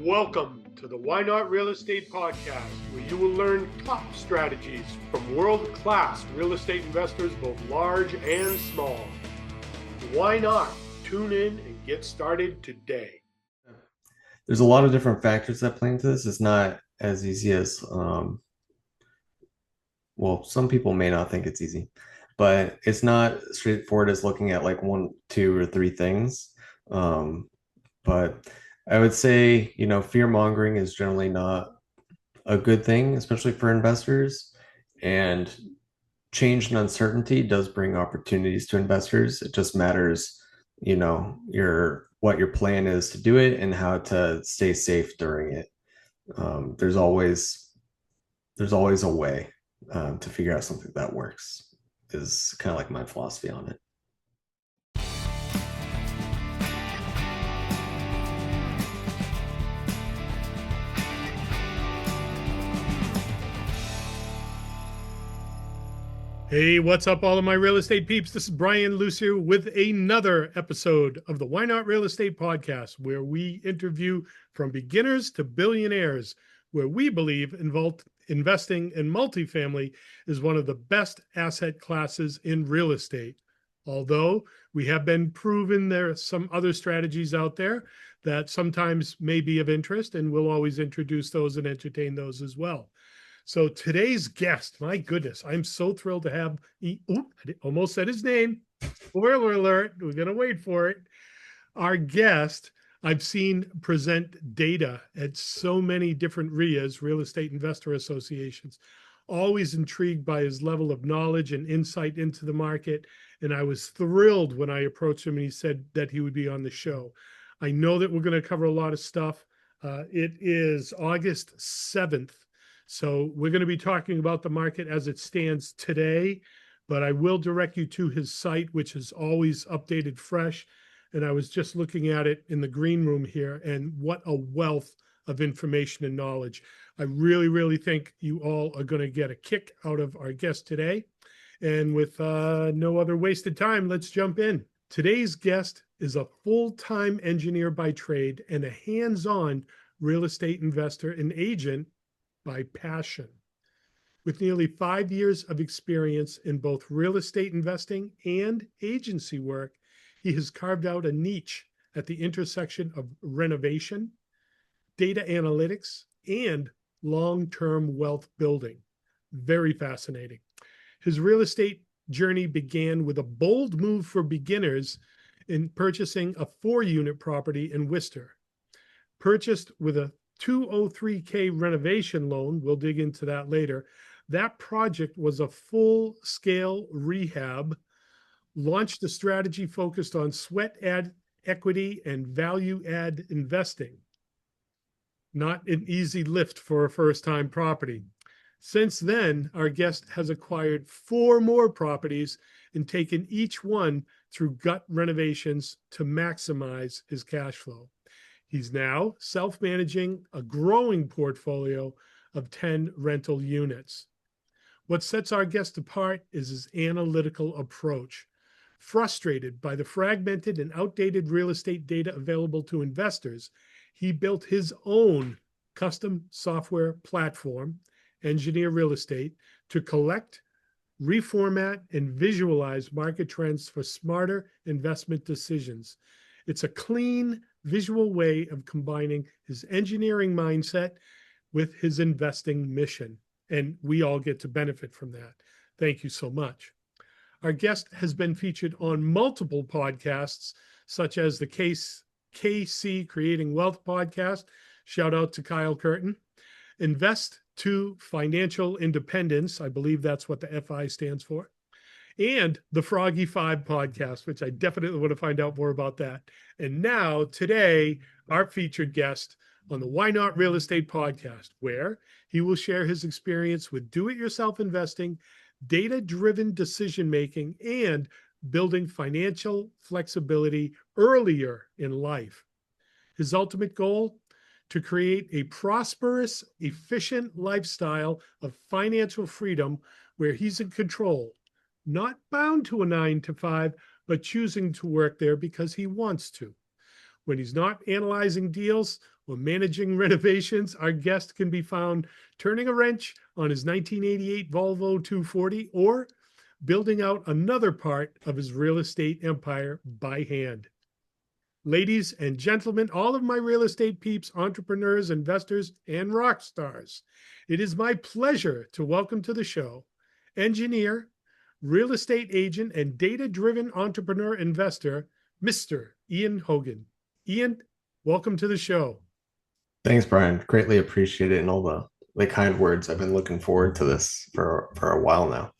Welcome to the Why Not Real Estate Podcast, where you will learn top strategies from world-class real estate investors, both large and small. Why not? Tune in and get started today. There's a lot of different factors that play into this. It's not as easy as, well, some people may not think it's easy, but it's not straightforward as looking at like one, two, or three things. But I would say, fear mongering is generally not a good thing, especially for investors. And change and uncertainty does bring opportunities to investors. It just matters, what your plan is to do it and how to stay safe during it. There's always a way to figure out something that works, is kind of like my philosophy on it. Hey, what's up, all of my real estate peeps? This is Brian Lucier with another episode of the Why Not Real Estate Podcast, where we interview from beginners to billionaires, where we believe investing in multifamily is one of the best asset classes in real estate. Although we have been proven there are some other strategies out there that sometimes may be of interest, and we'll always introduce those and entertain those as well. So today's guest, my goodness, I'm so thrilled to have, I almost said his name. Spoiler alert, we're going to wait for it. Our guest, I've seen present data at so many different RIAs, Real Estate Investor Associations, always intrigued by his level of knowledge and insight into the market. And I was thrilled when I approached him and he said that he would be on the show. I know that we're going to cover a lot of stuff. It is August 7th. So we're going to be talking about the market as it stands today, but I will direct you to his site, which is always updated fresh. And I was just looking at it in the green room here, and what a wealth of information and knowledge. I really, really think you all are going to get a kick out of our guest today. And with no other wasted time, let's jump in. Today's guest is a full-time engineer by trade and a hands-on real estate investor and agent by passion. With nearly 5 years of experience in both real estate investing and agency work, he has carved out a niche at the intersection of renovation, data analytics, and long-term wealth building. Very fascinating. His real estate journey began with a bold move for beginners in purchasing a 4-unit property in Worcester. Purchased with a 203K renovation loan. We'll dig into that later. That project was a full-scale rehab, launched a strategy focused on sweat add equity and value add investing. Not an easy lift for a first-time property. Since then, our guest has acquired 4 more properties and taken each one through gut renovations to maximize his cash flow. He's now self-managing a growing portfolio of 10 rental units. What sets our guest apart is his analytical approach. Frustrated by the fragmented and outdated real estate data available to investors, he built his own custom software platform, Engineer Real Estate, to collect, reformat, and visualize market trends for smarter investment decisions. It's a clean, visual way of combining his engineering mindset with his investing mission. And we all get to benefit from that. Thank you so much. Our guest has been featured on multiple podcasts, such as the KC Creating Wealth podcast. Shout out to Kyle Curtin. Invest to Financial Independence. I believe that's what the FI stands for. And the Froggy 5 podcast, which I definitely want to find out more about that. And now, today, our featured guest on the Why Not Real Estate Podcast, where he will share his experience with do-it-yourself investing, data-driven decision-making, and building financial flexibility earlier in life. His ultimate goal? To create a prosperous, efficient lifestyle of financial freedom where he's in control, not bound to a 9 to 5, but choosing to work there because he wants to. When he's not analyzing deals or managing renovations, our guest can be found turning a wrench on his 1988 Volvo 240 or building out another part of his real estate empire by hand. Ladies and gentlemen, all of my real estate peeps, entrepreneurs, investors, and rock stars, it is my pleasure to welcome to the show engineer, real estate agent, and data-driven entrepreneur investor, Mr. Ian Hogan. Ian, welcome to the show. Thanks, Brian. Greatly appreciate it and all the kind words. I've been looking forward to this for a while now.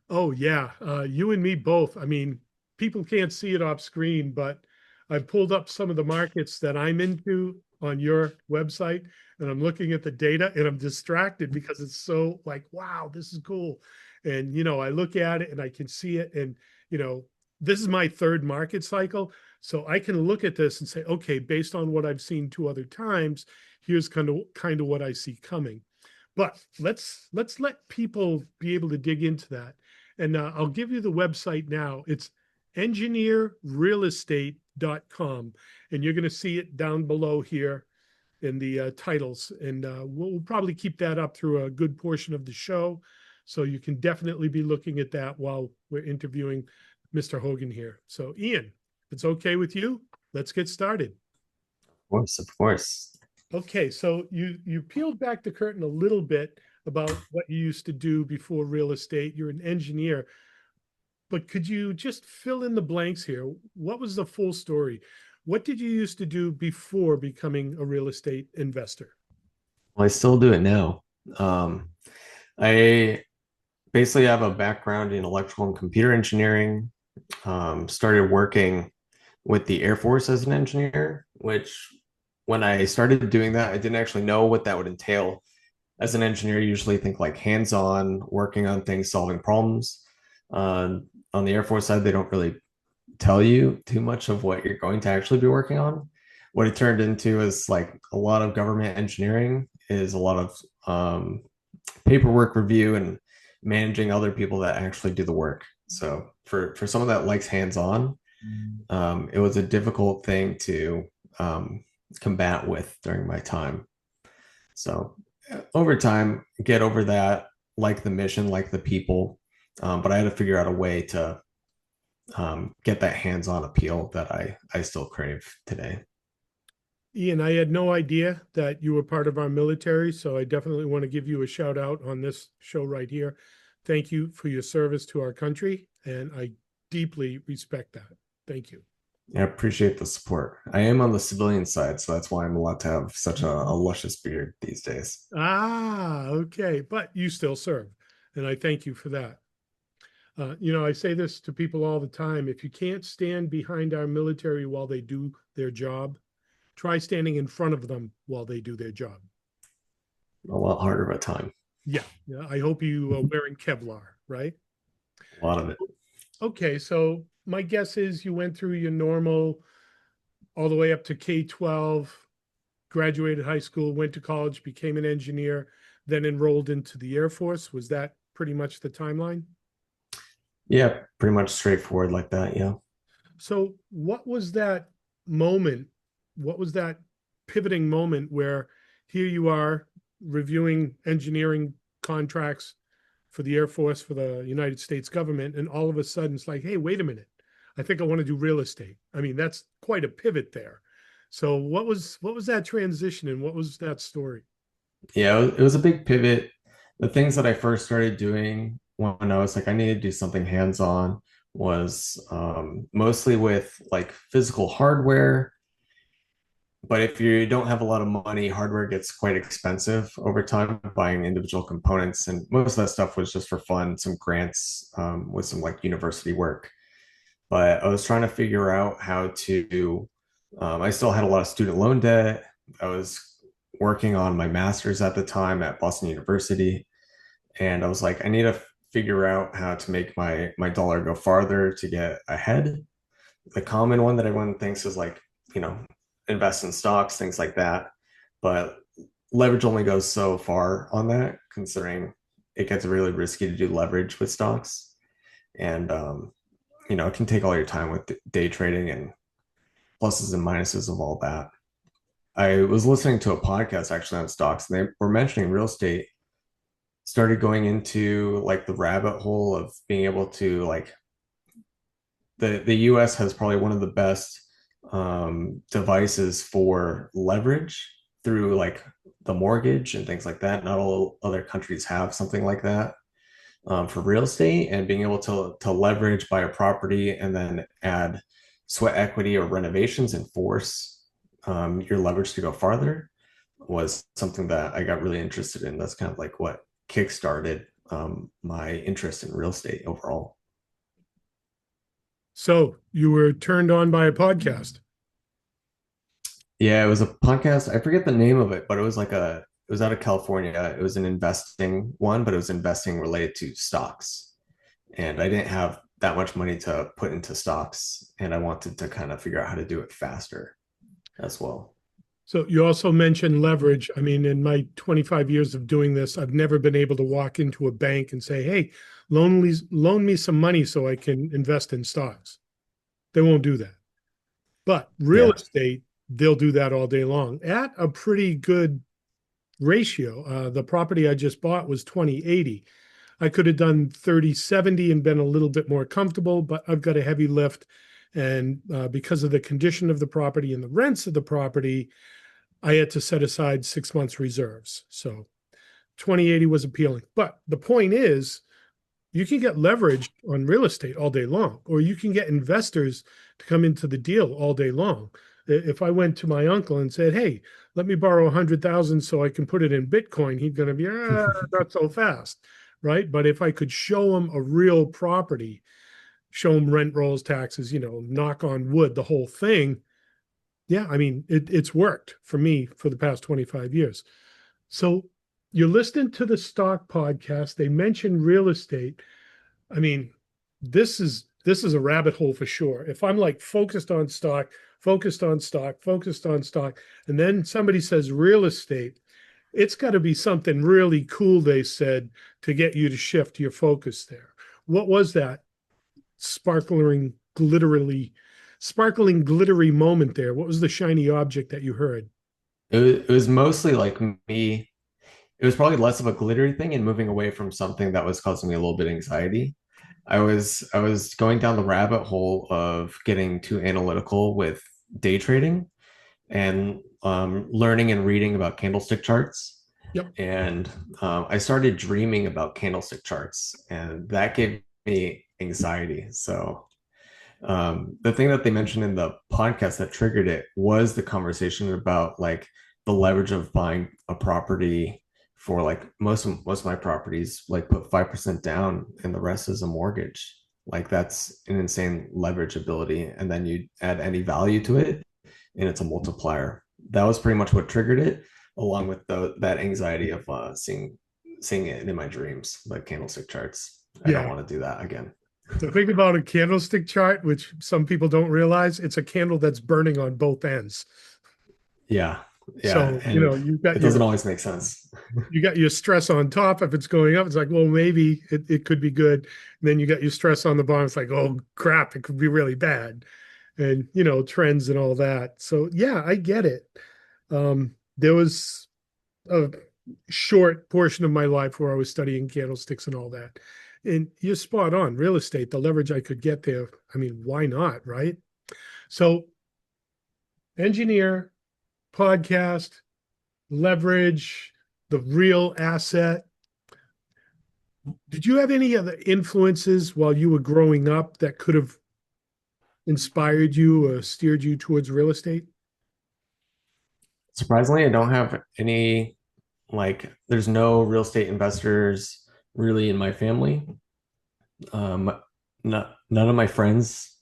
Oh, yeah. You and me both. I mean, people can't see it off screen, but I pulled up some of the markets that I'm into on your website, and I'm looking at the data and I'm distracted because it's so like, wow, this is cool. And, I look at it and I can see it. And, this is my third market cycle. So I can look at this and say, okay, based on what I've seen two other times, here's kind of what I see coming. But let's let people be able to dig into that. And I'll give you the website now. It's engineerrealestate.com. And you're going to see it down below here in the titles. And we'll probably keep that up through a good portion of the show. So you can definitely be looking at that while we're interviewing Mr. Hogan here. So Ian, if it's okay with you, let's get started. Of course, of course. Okay, so you peeled back the curtain a little bit about what you used to do before real estate. You're an engineer, but could you just fill in the blanks here? What was the full story? What did you used to do before becoming a real estate investor? Well, I still do it now. I basically have a background in electrical and computer engineering. Started working with the Air Force as an engineer, which when I started doing that, I didn't actually know what that would entail. As an engineer, you usually think like hands-on, working on things, solving problems. On the Air Force side, they don't really tell you too much of what you're going to actually be working on. What it turned into is like a lot of government engineering is a lot of paperwork review and managing other people that actually do the work. So for someone that likes hands-on, it was a difficult thing to combat with during my time. So over time, get over that, like the mission, like the people. But I had to figure out a way to get that hands-on appeal that I still crave today. Ian, I had no idea that you were part of our military, so I definitely want to give you a shout out on this show right here. Thank you for your service to our country, and I deeply respect that. Thank you. I appreciate the support. I am on the civilian side, so that's why I'm allowed to have such a luscious beard these days. Ah, okay. But you still serve, and I thank you for that. I say this to people all the time. If you can't stand behind our military while they do their job, try standing in front of them while they do their job. A lot harder of a time. Yeah. I hope you are wearing Kevlar, right? A lot of it. Okay, so my guess is you went through your normal all the way up to K-12, graduated high school, went to college, became an engineer, then enrolled into the Air Force. Was that pretty much the timeline? Yeah, pretty much straightforward like that. Yeah. So what was that moment? What was that pivoting moment where here you are reviewing engineering contracts for the Air Force, for the United States government, and all of a sudden it's like, hey, wait a minute, I think I want to do real estate. I mean, that's quite a pivot there. So what was that transition and what was that story? Yeah, it was a big pivot. The things that I first started doing when I was like, I need to do something hands-on was mostly with like physical hardware. But if you don't have a lot of money, hardware gets quite expensive over time, buying individual components. And most of that stuff was just for fun, some grants with some like university work. But I was trying to figure out how to, I still had a lot of student loan debt. I was working on my master's at the time at Boston University. And I was like, I need to figure out how to make my dollar go farther to get ahead. The common one that everyone thinks is like, invest in stocks, things like that. But leverage only goes so far on that, considering it gets really risky to do leverage with stocks. And, it can take all your time with day trading and pluses and minuses of all that. I was listening to a podcast actually on stocks, and they were mentioning real estate started going into like the rabbit hole of being able to like the US has probably one of the best devices for leverage through like the mortgage and things like that. Not all other countries have something like that for real estate, and being able to leverage buy a property and then add sweat equity or renovations and force your leverage to go farther was something that I got really interested in. That's kind of like what kickstarted my interest in real estate overall. So you were turned on by a podcast. Yeah, it was a podcast. I forget the name of it, but it was out of California. It was an investing one, but it was investing related to stocks. And I didn't have that much money to put into stocks, and I wanted to kind of figure out how to do it faster as well. So you also mentioned leverage. I mean, in my 25 years of doing this, I've never been able to walk into a bank and say, "Hey, loan me some money so I can invest in stocks." They won't do that. But real Yeah. estate, they'll do that all day long at a pretty good ratio. The property I just bought was 20/80. I could have done 30/70 and been a little bit more comfortable, but I've got a heavy lift. And because of the condition of the property and the rents of the property, I had to set aside 6 months reserves. So 20/80 was appealing. But the point is, you can get leverage on real estate all day long, or you can get investors to come into the deal all day long. If I went to my uncle and said, "Hey, let me borrow 100,000 so I can put it in Bitcoin," he's going to be, not so fast, right? But if I could show him a real property, show him rent rolls, taxes, knock on wood, the whole thing. Yeah, I mean, it's worked for me for the past 25 years. So you're listening to the stock podcast. They mention real estate. I mean, this is a rabbit hole for sure. If I'm like focused on stock, focused on stock, focused on stock, and then somebody says real estate, it's got to be something really cool they said to get you to shift your focus there. What was that sparkling, glittery moment there? What was the shiny object that you heard? It was mostly like me. It was probably less of a glittery thing and moving away from something that was causing me a little bit of anxiety. I was going down the rabbit hole of getting too analytical with day trading and learning and reading about candlestick charts. Yep. And I started dreaming about candlestick charts, and that gave me anxiety. So the thing that they mentioned in the podcast that triggered it was the conversation about like the leverage of buying a property for like most of my properties like put 5% down and the rest is a mortgage. Like that's an insane leverage ability, and then you add any value to it and it's a multiplier. That was pretty much what triggered it, along with that anxiety of seeing it in my dreams, like candlestick charts. I don't Yeah. want to do that again. So think about a candlestick chart, which some people don't realize. It's a candle that's burning on both ends. Yeah. Yeah. So, And you've got it doesn't always make sense. your stress on top. If it's going up, it's like, well, maybe it could be good. And then you got your stress on the bottom. It's like, oh crap, it could be really bad. And trends and all that. So yeah, I get it. There was a short portion of my life where I was studying candlesticks and all that. And you're spot on. Real estate, the leverage I could get there. I mean, why not, right? So engineer, podcast, leverage, the real asset. Did you have any other influences while you were growing up that could have inspired you or steered you towards real estate? Surprisingly, I don't have any, like, there's no real estate investors really in my family. None of my friends,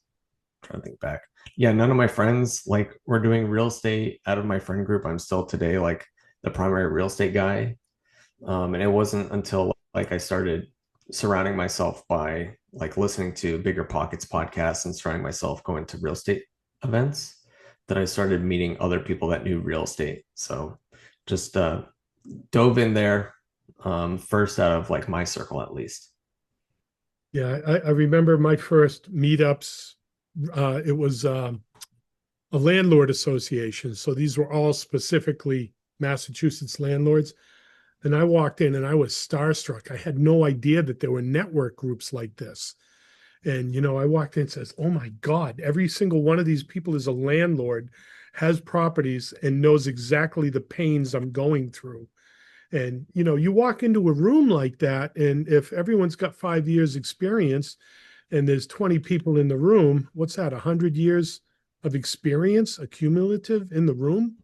I'm trying to think back. Yeah, none of my friends like were doing real estate out of my friend group. I'm still today like the primary real estate guy. And it wasn't until like I started surrounding myself by like listening to Bigger Pockets podcasts and surrounding myself going to real estate events that I started meeting other people that knew real estate. So just dove in there first out of like my circle at least. Yeah, I remember my first meetups. It was a landlord association. So these were all specifically Massachusetts landlords. And I walked in and I was starstruck. I had no idea that there were network groups like this. And, I walked in and says, oh my God, every single one of these people is a landlord, has properties, and knows exactly the pains I'm going through. And, you walk into a room like that, and if everyone's got 5 years experience and there's 20 people in the room, what's that, 100 years of experience accumulative in the room?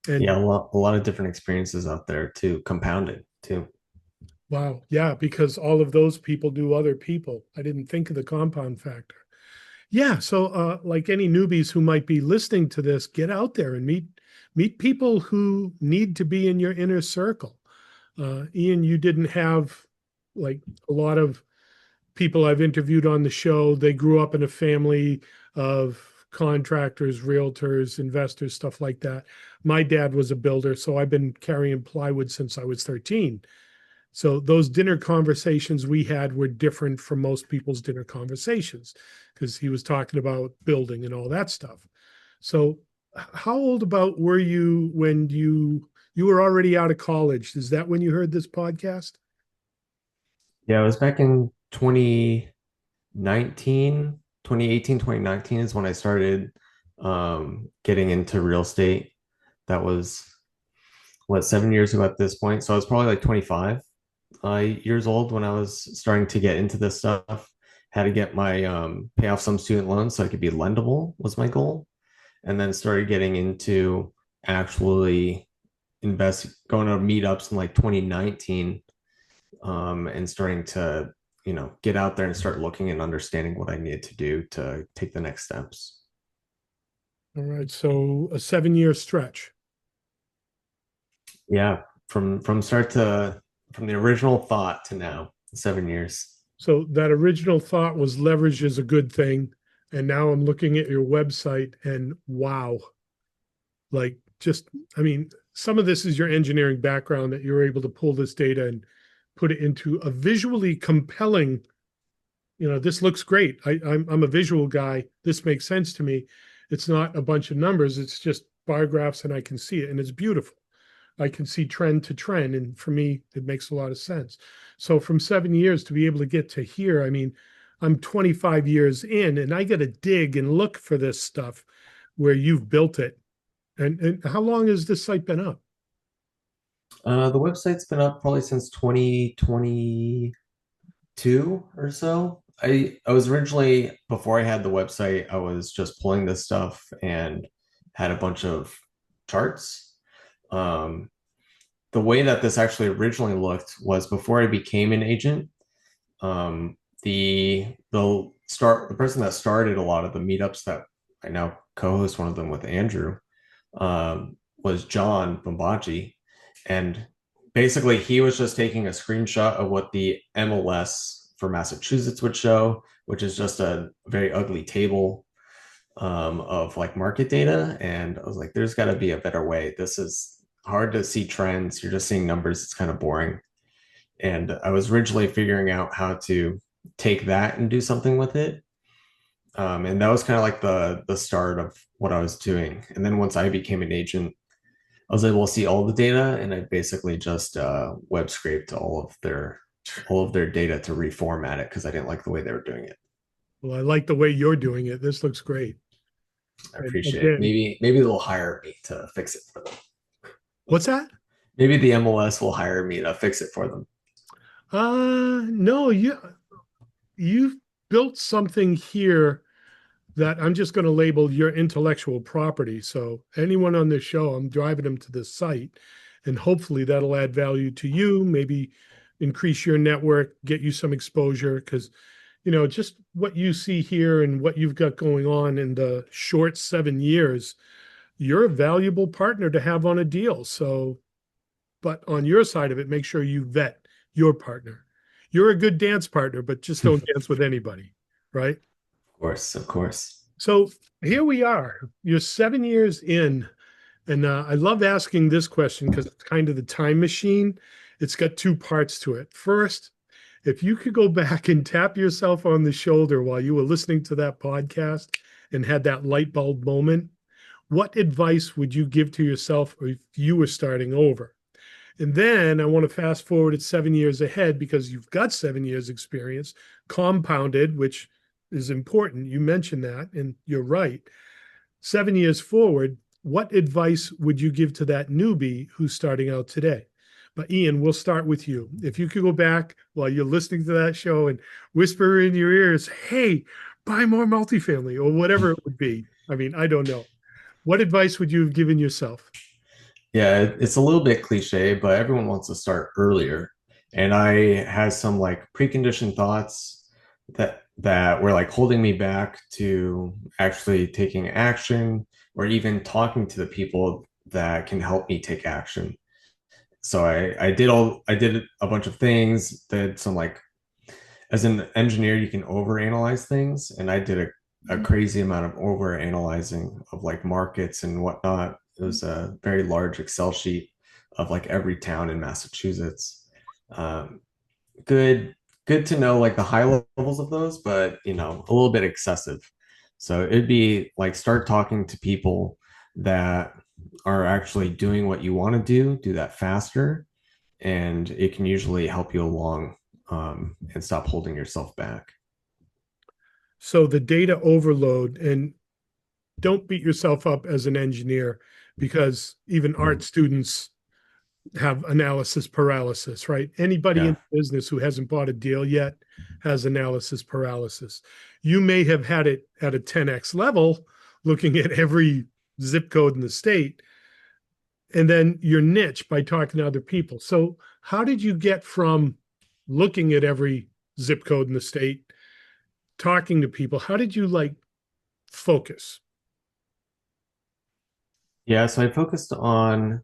Yeah, And a lot of different experiences out there too, compounded too. wow, yeah, because all of those people do other people. I didn't think of the compound factor. Yeah, so like any newbies who might be listening to this, get out there and meet people who need to be in your inner circle. Ian, you didn't have like a lot of people I've interviewed on the show. They grew up in a family of contractors, realtors, investors, stuff like that. My dad was a builder, so I've been carrying plywood since I was 13. So those dinner conversations we had were different from most people's dinner conversations because he was talking about building and all that stuff. So how old about were you when you were already out of college? Is that when you heard this podcast? Yeah, it was back in 2019, 2018, 2019 is when I started getting into real estate. That was what, 7 years ago at this point. So I was probably like 25 years old when I was starting to get into this stuff. Had to get my pay off some student loans so I could be lendable was my goal. And then started getting into actually going to meetups in like 2019, and starting to, get out there and start looking and understanding what I needed to do to take the next steps. All right, so a 7 year stretch. Yeah, from start to from the original thought to now, 7 years. So that original thought was leverage is a good thing. And now I'm looking at your website and wow, like just, I mean, some of this is your engineering background that you're able to pull this data and put it into a visually compelling, this looks great. I'm a visual guy. This makes sense to me. It's not a bunch of numbers. It's just bar graphs and I can see it and it's beautiful. I can see trend to trend. And for me, it makes a lot of sense. So from 7 years to be able to get to here, I mean, I'm 25 years in and I got to dig and look for this stuff where you've built it. And how long has this site been up? The website's been up probably since 2022 or so. I was originally, before I had the website, I was just pulling this stuff and had a bunch of charts. Um, the way that this actually originally looked was before I became an agent. The person that started a lot of the meetups that I now co-host one of them with Andrew, was John Bombaji, and basically he was just taking a screenshot of what the MLS for Massachusetts would show, which is just a very ugly table of like market data. And I was like, there's got to be a better way. This is hard to see trends. You're just seeing numbers. It's kind of boring. And I was originally figuring out how to take that and do something with it. And that was kind of like the start of what I was doing. And then once I became an agent, I was able to see all the data, and I basically just web scraped all of their data to reformat it because I didn't like the way they were doing it. Well, I like the way you're doing it. This looks great. I And appreciate it. again, Maybe they'll hire me to fix it for them. what's that? Maybe the MLS will hire me to fix it for them. No, you've built something here that I'm just going to label your intellectual property. So anyone on this show, I'm driving them to this site, and hopefully that'll add value to you, maybe increase your network, get you some exposure, because just what you see here and what you've got going on in the short 7 years, you're a valuable partner to have on a deal. So, but on your side of it, make sure you vet your partner. You're a good dance partner, but just don't dance with anybody, right? Of course, of course. So here we are. You're 7 years in, and I love asking this question because it's kind of the time machine. It's got two parts to it. First, if you could go back and tap yourself on the shoulder while you were listening to that podcast and had that light bulb moment, what advice would you give to yourself if you were starting over? And then I want to fast forward it 7 years ahead because you've got 7 years experience compounded, which is important. You mentioned that, and you're right. 7 years forward, what advice would you give to that newbie who's starting out today? But Ian, we'll start with you. If you could go back while you're listening to that show and whisper in your ears, hey, buy more multifamily or whatever it would be. I mean, I don't know. What advice would you have given yourself? Yeah, it's a little bit cliche, but everyone wants to start earlier. And I had some like preconditioned thoughts that were like holding me back to actually taking action or even talking to the people that can help me take action. So I did a bunch of things, did some like as an engineer, you can overanalyze things, and I did a crazy amount of overanalyzing of like markets and whatnot. It was a very large Excel sheet of like every town in Massachusetts. Um, good, good to know like the high levels of those, but a little bit excessive. So it'd be like start talking to people that are actually doing what you want to do that faster, and it can usually help you along and stop holding yourself back. So the data overload, and don't beat yourself up as an engineer because even art students have analysis paralysis, right? Anybody Yeah. in business who hasn't bought a deal yet has analysis paralysis. You may have had it at a 10x level, looking at every zip code in the state, and then your niche by talking to other people. So, how did you get from looking at every zip code in the state, talking to people? How did you like focus? Yeah. So I focused on,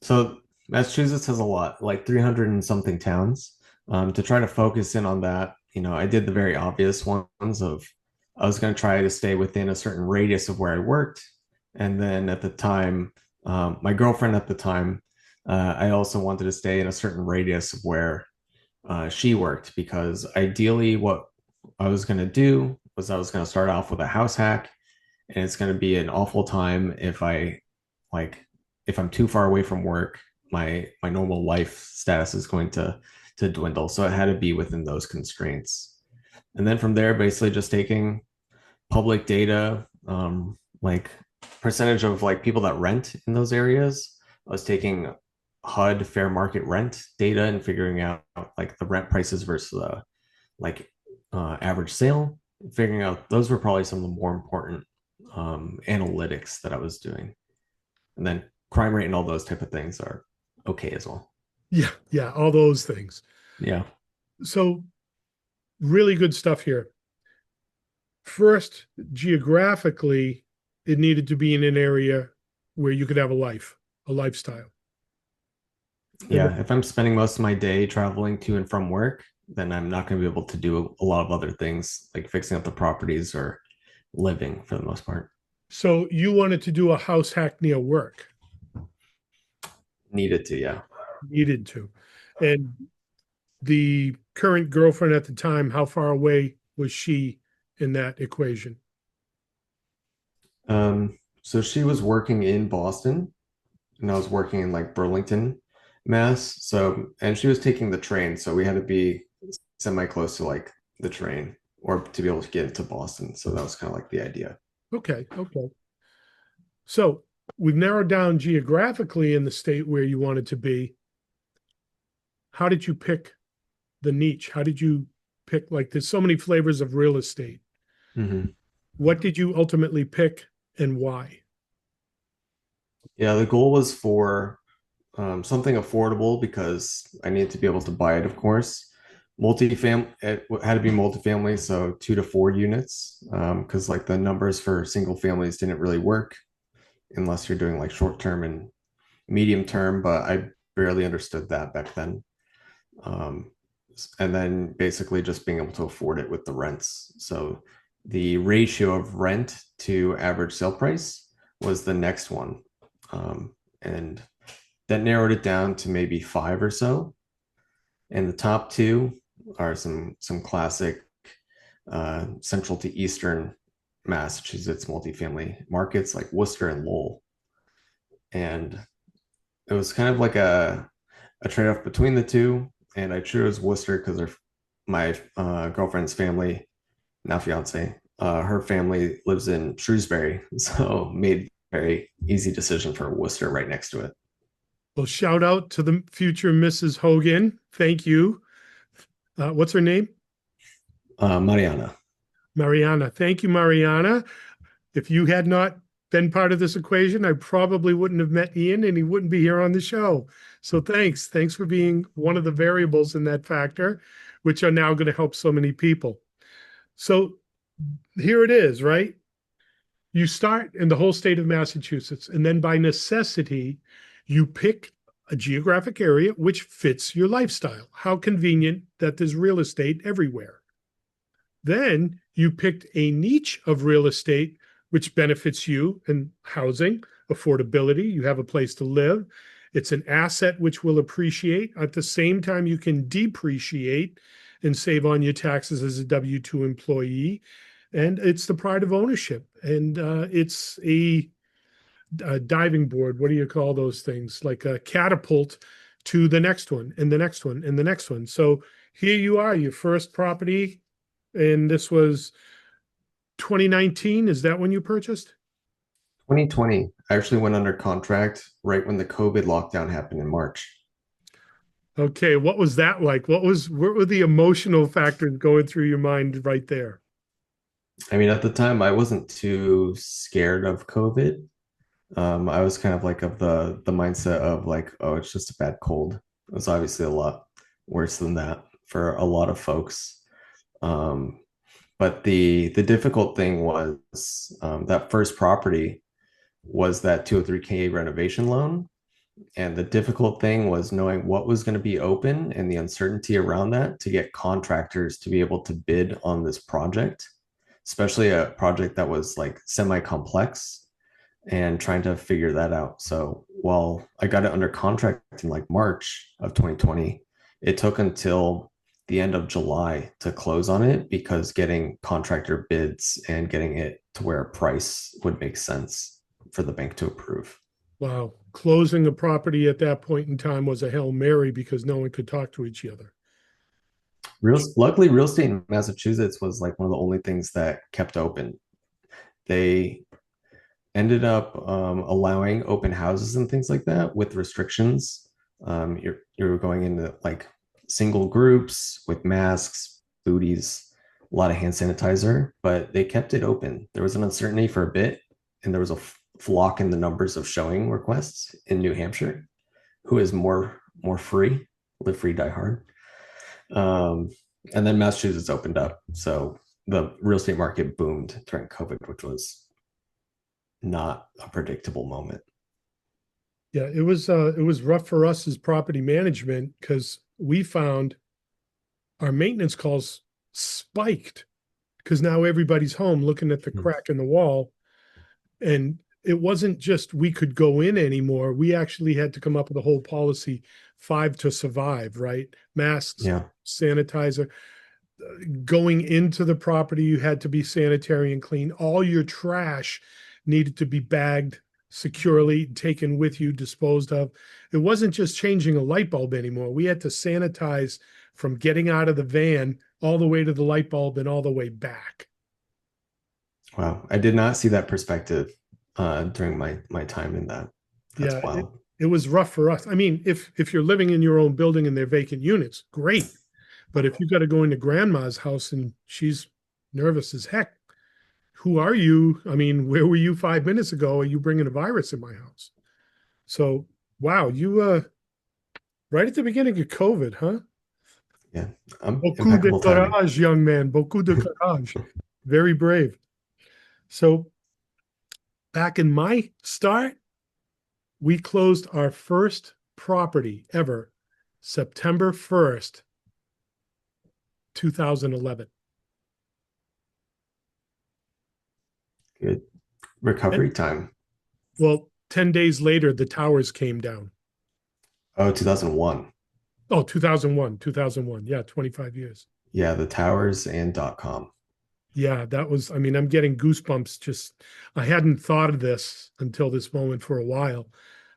so Massachusetts has a lot, like 300 and something towns. To try to focus in on that, I did the very obvious ones of I was going to try to stay within a certain radius of where I worked. And then at the time, my girlfriend at the time, I also wanted to stay in a certain radius of where she worked because ideally, what I was going to do was I was going to start off with a house hack, and it's going to be an awful time if like if I'm too far away from work, my normal life status is going to dwindle. So it had to be within those constraints. And then from there, basically just taking public data, like percentage of like people that rent in those areas. I was taking HUD fair market rent data and figuring out like the rent prices versus the like average sale. Figuring out those were probably some of the more important analytics that I was doing. And then crime rate and all those type of things are okay as well. Yeah, yeah, all those things. Yeah. So, really good stuff here. First, geographically, it needed to be in an area where you could have a life, a lifestyle. And Yeah. If I'm spending most of my day traveling to and from work, then I'm not going to be able to do a lot of other things like fixing up the properties or living for the most part. so you wanted to do a house hack near work, Needed to, yeah. needed to. And the current girlfriend at the time, how far away was she in that equation? So she was working in Boston and I was working in like Burlington, Mass. So, and she was taking the train. So we had to be semi close to like the train or to be able to get into Boston. So that was kind of like the idea. Okay, okay. So we've narrowed down geographically in the state where you wanted to be. How did you pick the niche? How did you pick, like, there's so many flavors of real estate. Hmm. What did you ultimately pick and why? Yeah, the goal was for something affordable because I needed to be able to buy it, of course. Multifamily, it had to be multifamily, so 2 to 4 units, because like the numbers for single families didn't really work unless you're doing like short term and medium term, but I barely understood that back then. Um, and then basically just being able to afford it with the rents. So the ratio of rent to average sale price was the next one. And that narrowed it down to maybe five or so. And the top two are some classic central to eastern Massachusetts multifamily markets like Worcester and Lowell. And it was kind of like a trade-off between the two. And I chose Worcester because my girlfriend's family, now fiance, her family lives in Shrewsbury. So made a very easy decision for Worcester right next to it. Well, shout out to the future Mrs. Hogan. Thank you. What's her name? Mariana. Mariana. Thank you, Mariana. If you had not been part of this equation, I probably wouldn't have met Ian and he wouldn't be here on the show. So thanks. Thanks for being one of the variables in that factor, which are now going to help so many people. So here it is, right? You start in the whole state of Massachusetts, and then by necessity, you pick a geographic area which fits your lifestyle. How convenient that there's real estate everywhere. Then you picked a niche of real estate which benefits you in housing, affordability, you have a place to live. It's an asset which will appreciate. At the same time, you can depreciate and save on your taxes as a W-2 employee. And it's the pride of ownership. And it's a diving board. What do you call those things? Like a catapult to the next one and the next one and the next one. So here you are, your first property. And this was 2019. Is that when you purchased? 2020, I actually went under contract right when the COVID lockdown happened in March. Okay, what was that like? What were the emotional factors going through your mind right there? I mean, at the time, I wasn't too scared of COVID. I was kind of like of the mindset of like, oh, it's just a bad cold. It was obviously a lot worse than that for a lot of folks. Um, but the difficult thing was that first property was that 203K renovation loan. And the difficult thing was knowing what was going to be open and the uncertainty around that to get contractors to be able to bid on this project, especially a project that was like semi-complex and trying to figure that out. So while I got it under contract in like March of 2020, it took until the end of July to close on it because getting contractor bids and getting it to where a price would make sense for the bank to approve. Wow. Closing a property at that point in time was a Hail Mary because no one could talk to each other. Luckily, real estate in Massachusetts was like one of the only things that kept open. They ended up allowing open houses and things like that with restrictions. You're going into like single groups with masks, booties, a lot of hand sanitizer, but they kept it open. There was an uncertainty for a bit, and there was a flock in the numbers of showing requests in New Hampshire, who is more free, live free, die hard. And then Massachusetts opened up, so the real estate market boomed during COVID, which was not a predictable moment. Yeah, it was rough for us as property management because we found our maintenance calls spiked because now everybody's home looking at the crack in the wall. And it wasn't just we could go in anymore. We actually had to come up with a whole policy, 5 to survive, right? Masks, Yeah. sanitizer. Going into the property, you had to be sanitary and clean. All your trash needed to be bagged securely, taken with you, disposed of. It wasn't just changing a light bulb anymore. We had to sanitize from getting out of the van all the way to the light bulb and all the way back. Wow. I did not see that perspective during my time in that. That's Yeah, wild. it was rough for us. I mean, if you're living in your own building and they're vacant units, great. But if you got to go into grandma's house and she's nervous as heck, who are you? I mean, where were you 5 minutes ago? Are you bringing a virus in my house? So, wow, you right at the beginning of COVID, huh? Yeah. I'm Beaucoup de impeccable timing. courage, young man. Beaucoup de courage. Very brave. So, back in my start, we closed our first property ever September 1st, 2011. Good recovery time. Well, 10 days later, the towers came down. Oh, 2001. Oh, 2001, 2001. Yeah, 25 years. Yeah, the towers and .com. Yeah, that was, I mean, I'm getting goosebumps. Just, I hadn't thought of this until this moment for a while.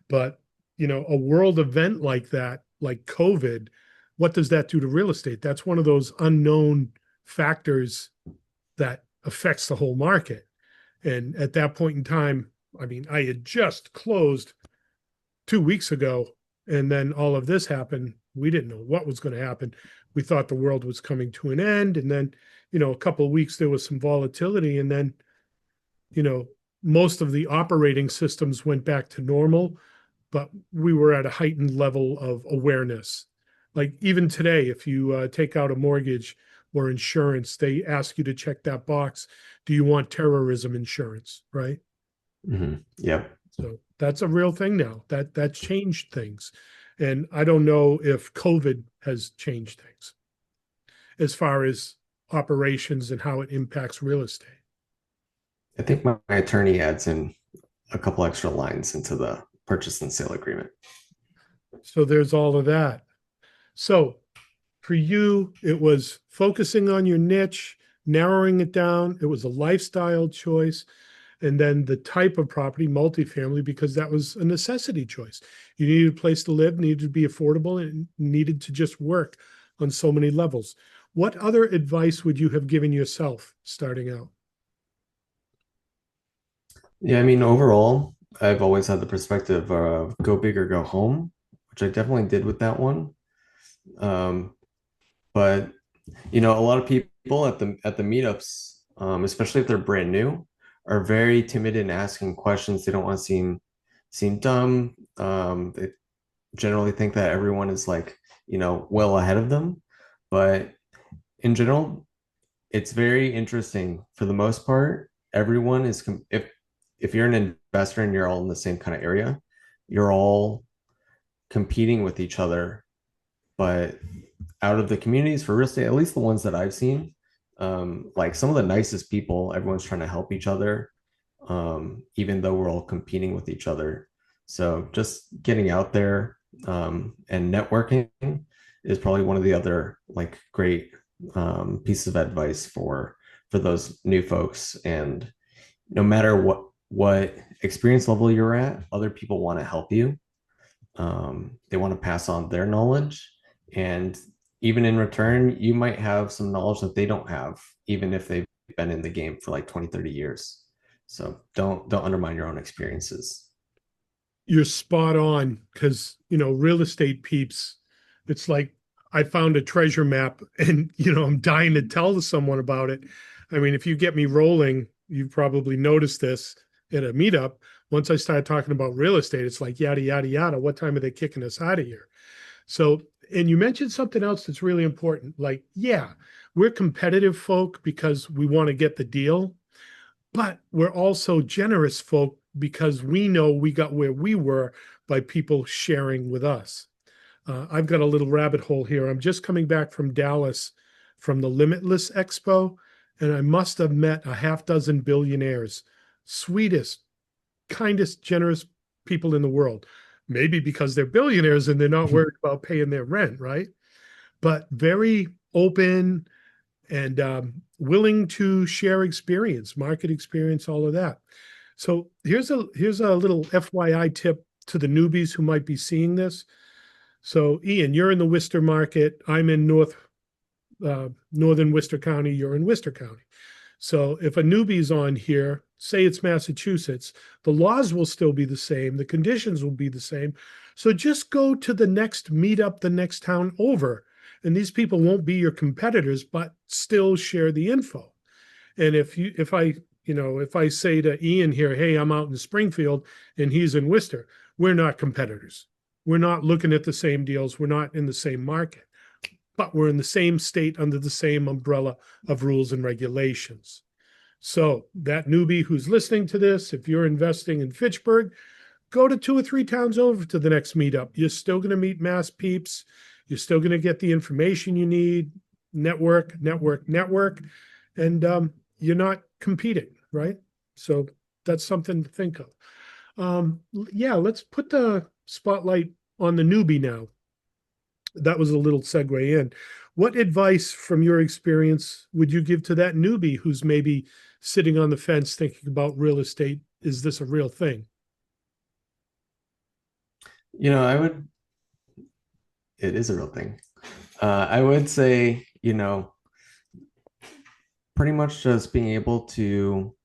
But, a world event like that, like COVID, what does that do to real estate? That's one of those unknown factors that affects the whole market. And at that point in time, I mean, I had just closed 2 weeks ago, and then all of this happened. We didn't know what was going to happen. We thought the world was coming to an end. And then, a couple of weeks, there was some volatility. And then, you know, most of the operating systems went back to normal, but we were at a heightened level of awareness. Like even today, if you take out a mortgage or insurance, they ask you to check that box. Do you want terrorism insurance? Right. Yep. So that's a real thing now. That's changed things. And I don't know if COVID has changed things as far as operations and how it impacts real estate. I think my attorney adds in a couple extra lines into the purchase and sale agreement. So there's all of that. So for you, it was focusing on your niche, narrowing it down. It was a lifestyle choice. And then the type of property, multifamily, because that was a necessity choice. You needed a place to live, needed to be affordable, and needed to just work on so many levels. What other advice would you have given yourself starting out? Yeah, I mean, overall, I've always had the perspective of go big or go home, which I definitely did with that one. Um, but a lot of people at the meetups, especially if they're brand new, are very timid in asking questions. They don't want to seem dumb. They generally think that everyone is like, well ahead of them. But in general, it's very interesting. For the most part, everyone is if you're an investor and you're all in the same kind of area, you're all competing with each other. But out of the communities for real estate, at least the ones that I've seen, like some of the nicest people, everyone's trying to help each other, even though we're all competing with each other. So just getting out there and networking is probably one of the other like great pieces of advice for those new folks. And no matter what experience level you're at, other people want to help you. They want to pass on their knowledge, and even in return, you might have some knowledge that they don't have, even if they've been in the game for like 20, 30 years. So don't undermine your own experiences. You're spot on because, real estate peeps, it's like I found a treasure map and, I'm dying to tell someone about it. I mean, if you get me rolling, you've probably noticed this at a meetup. Once I start talking about real estate, it's like yada, yada, yada. What time are they kicking us out of here? So, and you mentioned something else that's really important. Like, yeah, we're competitive folk because we want to get the deal, but we're also generous folk because we know we got where we were by people sharing with us. I've got a little rabbit hole here. I'm just coming back from Dallas from the Limitless Expo, and I must have met a half dozen billionaires, sweetest, kindest, generous people in the world. Maybe because they're billionaires and they're not worried about paying their rent, right? But very open and willing to share experience, market experience, all of that. So here's a little FYI tip to the newbies who might be seeing this. So Ian, you're in the Worcester market. I'm in northern Worcester County. You're in Worcester County. So if a newbie's on here, say it's Massachusetts, the laws will still be the same, the conditions will be the same. So just go to the next meetup, the next town over, and these people won't be your competitors, but still share the info. And if I say to Ian here, hey, I'm out in Springfield and he's in Worcester, we're not competitors. We're not looking at the same deals. We're not in the same market, but we're in the same state under the same umbrella of rules and regulations. So that newbie who's listening to this, if you're investing in Fitchburg, go to 2 or 3 towns over to the next meetup. You're still going to meet mass peeps. You're still going to get the information you need, network, and you're not competing, right? So that's something to think of. Yeah, let's put the spotlight on the newbie now. That was a little segue in. What advice from your experience would you give to that newbie who's maybe sitting on the fence thinking about real estate? Is this a real thing? I would, it is a real thing. I would say, pretty much just being able to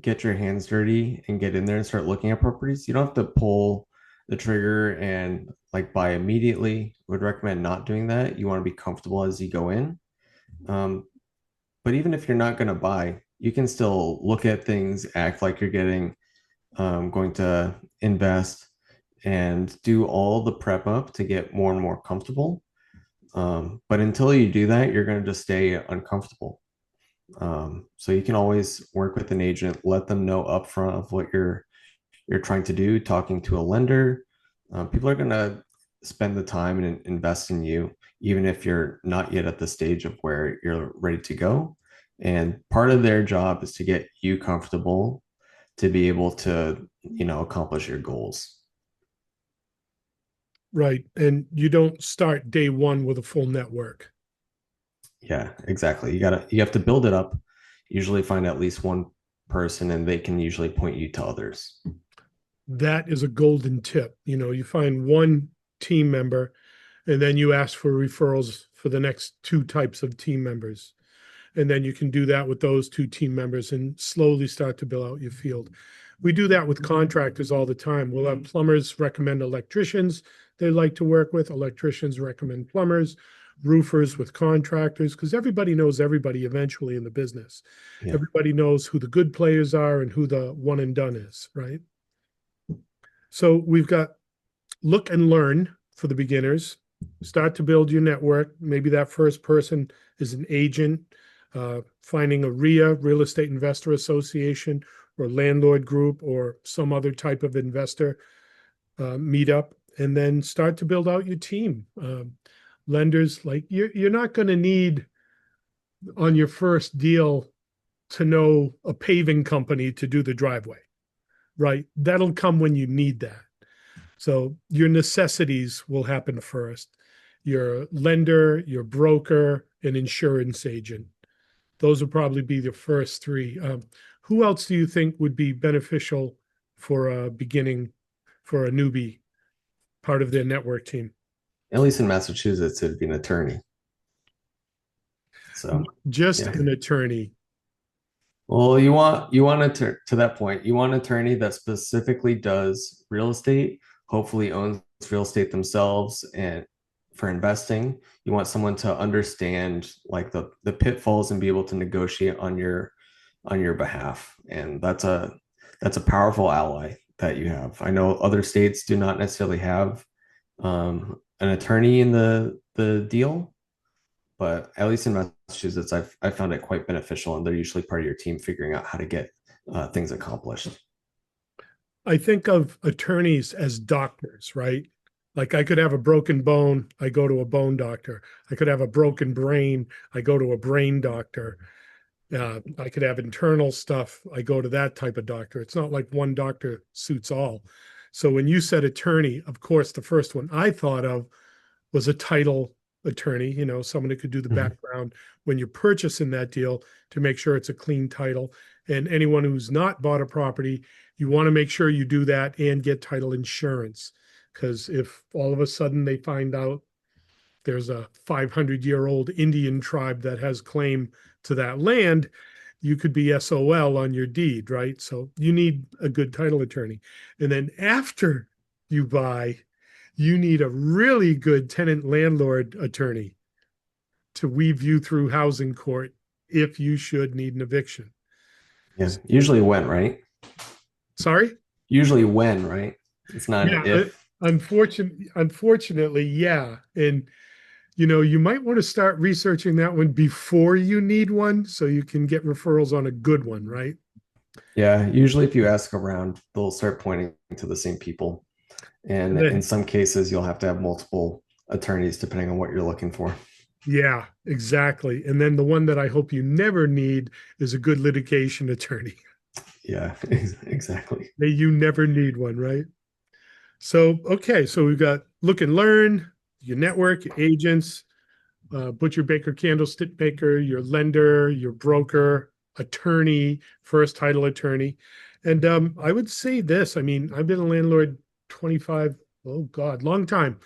get your hands dirty and get in there and start looking at properties. You don't have to pull the trigger and like buy immediately. Would recommend not doing that. You want to be comfortable as you go in. Um, but even if you're not going to buy, you can still look at things, act like you're going to invest, and do all the prep up to get more and more comfortable. But until you do that, you're going to just stay uncomfortable. So you can always work with an agent, let them know upfront of what you're trying to do, talking to a lender. People are going to spend the time and invest in you, even if you're not yet at the stage of where you're ready to go. And part of their job is to get you comfortable to be able to, accomplish your goals. Right. And you don't start day one with a full network. Yeah, exactly. You have to build it up. Usually find at least one person and they can usually point you to others. That is a golden tip. You find one team member and then you ask for referrals for the next two types of team members. And then you can do that with those two team members and slowly start to build out your field. We do that with contractors all the time. We'll have plumbers recommend electricians they like to work with, electricians recommend plumbers, roofers with contractors, because everybody knows everybody eventually in the business. Yeah. Everybody knows who the good players are and who the one and done is, right? So we've got look and learn for the beginners. Start to build your network. Maybe that first person is an agent, finding a RIA, Real Estate Investor Association, or landlord group, or some other type of investor meetup, and then start to build out your team. Lenders, like you're not going to need on your first deal to know a paving company to do the driveway, right? That'll come when you need that. So your necessities will happen first. Your lender, your broker, an insurance agent. Those would probably be the first three. Who else do you think would be beneficial for a beginning, for a newbie, part of their network team? At least in Massachusetts, it'd be an attorney. So Just yeah. an attorney. Well, you want to that point, you want an attorney that specifically does real estate, hopefully owns real estate themselves and for investing. You want someone to understand like the pitfalls and be able to negotiate on your behalf. And that's a powerful ally that you have. I know other states do not necessarily have an attorney in the deal, but at least in Massachusetts, I found it quite beneficial, and they're usually part of your team figuring out how to get things accomplished. I think of attorneys as doctors, right? Like I could have a broken bone, I go to a bone doctor. I could have a broken brain, I go to a brain doctor. I could have internal stuff, I go to that type of doctor. It's not like one doctor suits all. So when you said attorney, of course, the first one I thought of was a title attorney, someone who could do the Mhm. background when you're purchasing that deal to make sure it's a clean title. And anyone who's not bought a property, you want to make sure you do that and get title insurance. Because if all of a sudden they find out there's a 500-year-old Indian tribe that has claim to that land, you could be SOL on your deed, right? So you need a good title attorney. And then after you buy, you need a really good tenant landlord attorney to weave you through housing court if you should need an eviction. Yeah, usually when, right? Sorry? Usually when, right? It's not an Yeah, if. unfortunately, yeah. And you might want to start researching that one before you need one so you can get referrals on a good one, right? Yeah, usually if you ask around, they'll start pointing to the same people. And And in then, some cases, you'll have to have multiple attorneys depending on what you're looking for. yeah, exactly. And then the one that I hope you never need is a good litigation attorney. Yeah, exactly. You never need one, right? So, okay, so we've got look and learn, your network, your agents, butcher, baker, candlestick maker, your lender, your broker, attorney, first title attorney. And I would say this, I mean, I've been a landlord 25, oh God, long time.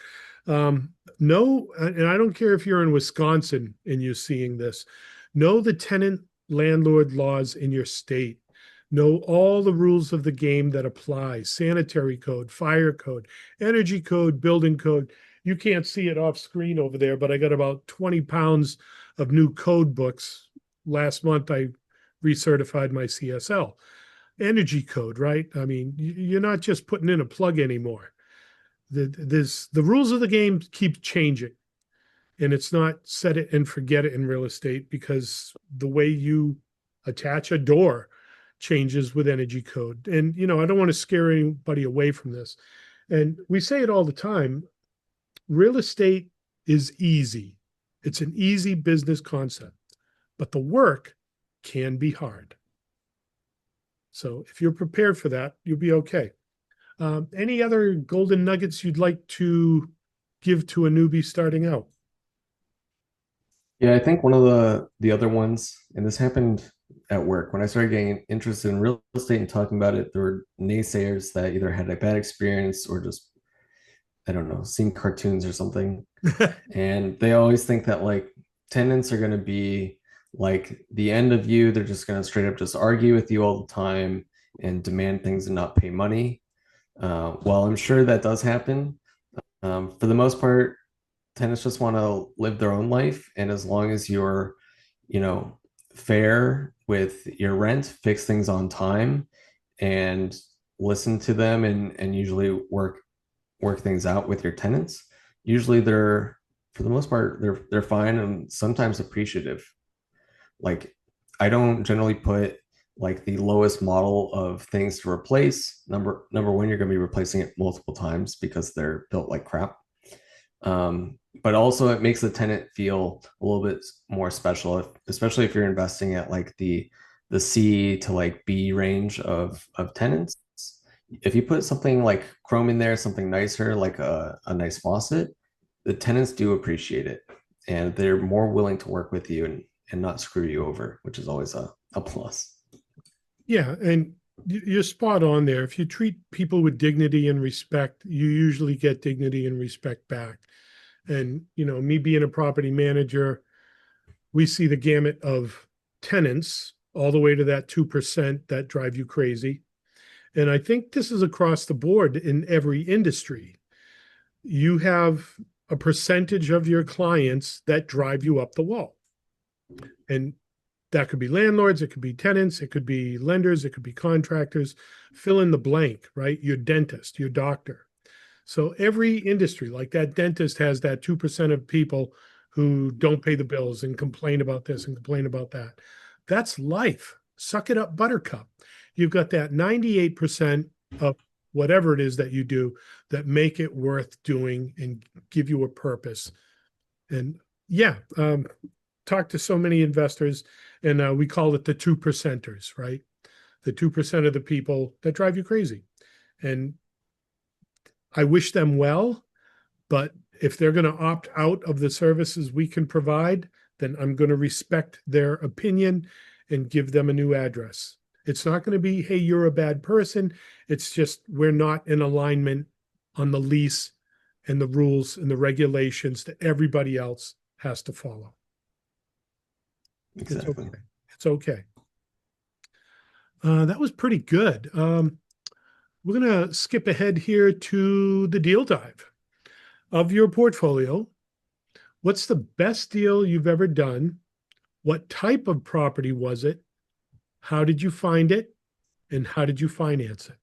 No, and I don't care if you're in Wisconsin and you're seeing this, know the tenant landlord laws in your state. Know all the rules of the game that apply: sanitary code, fire code, energy code, building code. You can't see it off screen over there, but I got about 20 pounds of new code books. Last month, I recertified my CSL. Energy code, right? I mean, you're not just putting in a plug anymore. The rules of the game keep changing, and it's not set it and forget it in real estate, because the way you attach a door changes with energy code. And I don't want to scare anybody away from this. And we say it all the time: real estate is easy. It's an easy business concept, but the work can be hard. So if you're prepared for that, you'll be okay. Any other golden nuggets you'd like to give to a newbie starting out? Yeah, I think one of the other ones, and this happened at work when I started getting interested in real estate and talking about it, there were naysayers that either had a bad experience or just, I don't know, seen cartoons or something. And they always think that like tenants are going to be like the end of you. They're just going to straight up just argue with you all the time and demand things and not pay money. While I'm sure that does happen, for the most part, tenants just want to live their own life. And as long as you're, you know, fair with your rent, fix things on time, and listen to them and usually work things out with your tenants, usually they're, for the most part, they're fine and sometimes appreciative. Like, I don't generally put like the lowest model of things to replace. Number one, you're going to be replacing it multiple times because they're built like crap. But also it makes the tenant feel a little bit more special, especially if you're investing at like the C to like B range of tenants. If you put something like chrome in there, something nicer, like a nice faucet, the tenants do appreciate it, and they're more willing to work with you and not screw you over, which is always a plus. Yeah, and you're spot on there. If you treat people with dignity and respect, you usually get dignity and respect back. And, me being a property manager, we see the gamut of tenants all the way to that 2% that drive you crazy. And I think this is across the board in every industry. You have a percentage of your clients that drive you up the wall. And that could be landlords, it could be tenants, it could be lenders, it could be contractors. Fill in the blank, right? Your dentist, your doctor. So every industry, like that dentist, has that 2% of people who don't pay the bills and complain about this and complain about that. That's life. Suck it up, buttercup. You've got that 98% of whatever it is that you do that make it worth doing and give you a purpose. And yeah, talk to so many investors, and we call it the 2%ers, right? The 2% of the people that drive you crazy. And I wish them well, but if they're going to opt out of the services we can provide, then I'm going to respect their opinion and give them a new address. It's not going to be, hey, you're a bad person. It's just we're not in alignment on the lease and the rules and the regulations that everybody else has to follow. It's Exactly. okay. It's okay. That was pretty good. We're going to skip ahead here to the deal dive of your portfolio. What's the best deal you've ever done? What type of property was it? How did you find it? And how did you finance it?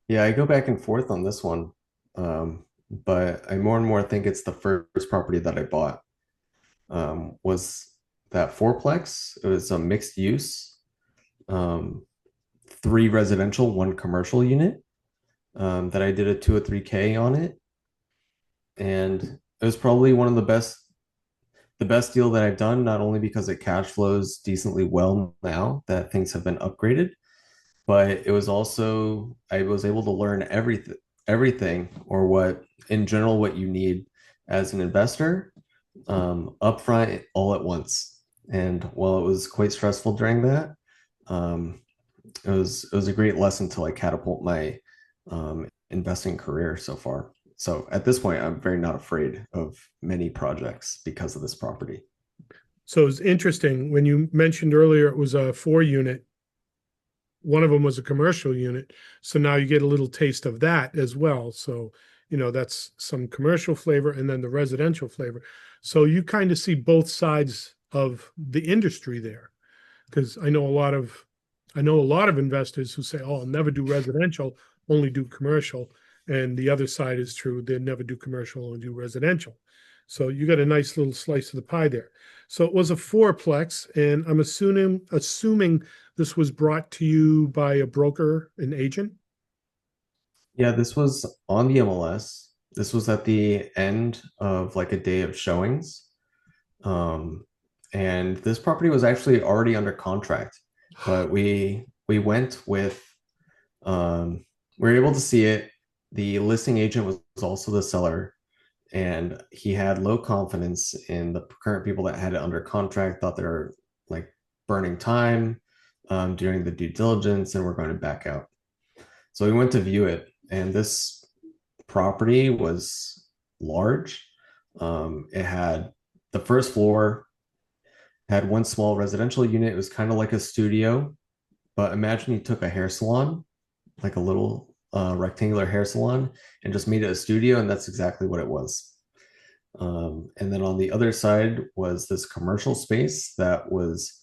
Yeah, I go back and forth on this one. But I more and more think it's the first property that I bought. Was that fourplex. It was a mixed use, um, three residential, one commercial unit, that I did a 203K on it. And it was probably one of the best deal that I've done, not only because it cash flows decently well now that things have been upgraded, but it was also, I was able to learn everything or what in general what you need as an investor upfront all at once. And while it was quite stressful during that, um, it was a great lesson to like catapult my investing career so far. So at this point, I'm very not afraid of many projects because of this property. So it's interesting when you mentioned earlier it was a 4 unit. One of them was a commercial unit. So now you get a little taste of that as well. So, that's some commercial flavor and then the residential flavor. So you kind of see both sides of the industry there. Because I know a lot of investors who say, "Oh, I'll never do residential, only do commercial." And the other side is true. They never do commercial, only do residential. So you got a nice little slice of the pie there. So it was a fourplex, and I'm assuming this was brought to you by a broker, an agent. Yeah, this was on the MLS. This was at the end of like a day of showings. Um, and this property was actually already under contract, but we went with we were able to see it. The listing agent was also the seller, and he had low confidence in the current people that had it under contract, thought they were like burning time during the due diligence and we're going to back out. So we went to view it, and this property was large. It had the first floor had one small residential unit. It was kind of like a studio, but imagine you took a hair salon, like a little rectangular hair salon, and just made it a studio, and that's exactly what it was. And then on the other side was this commercial space that was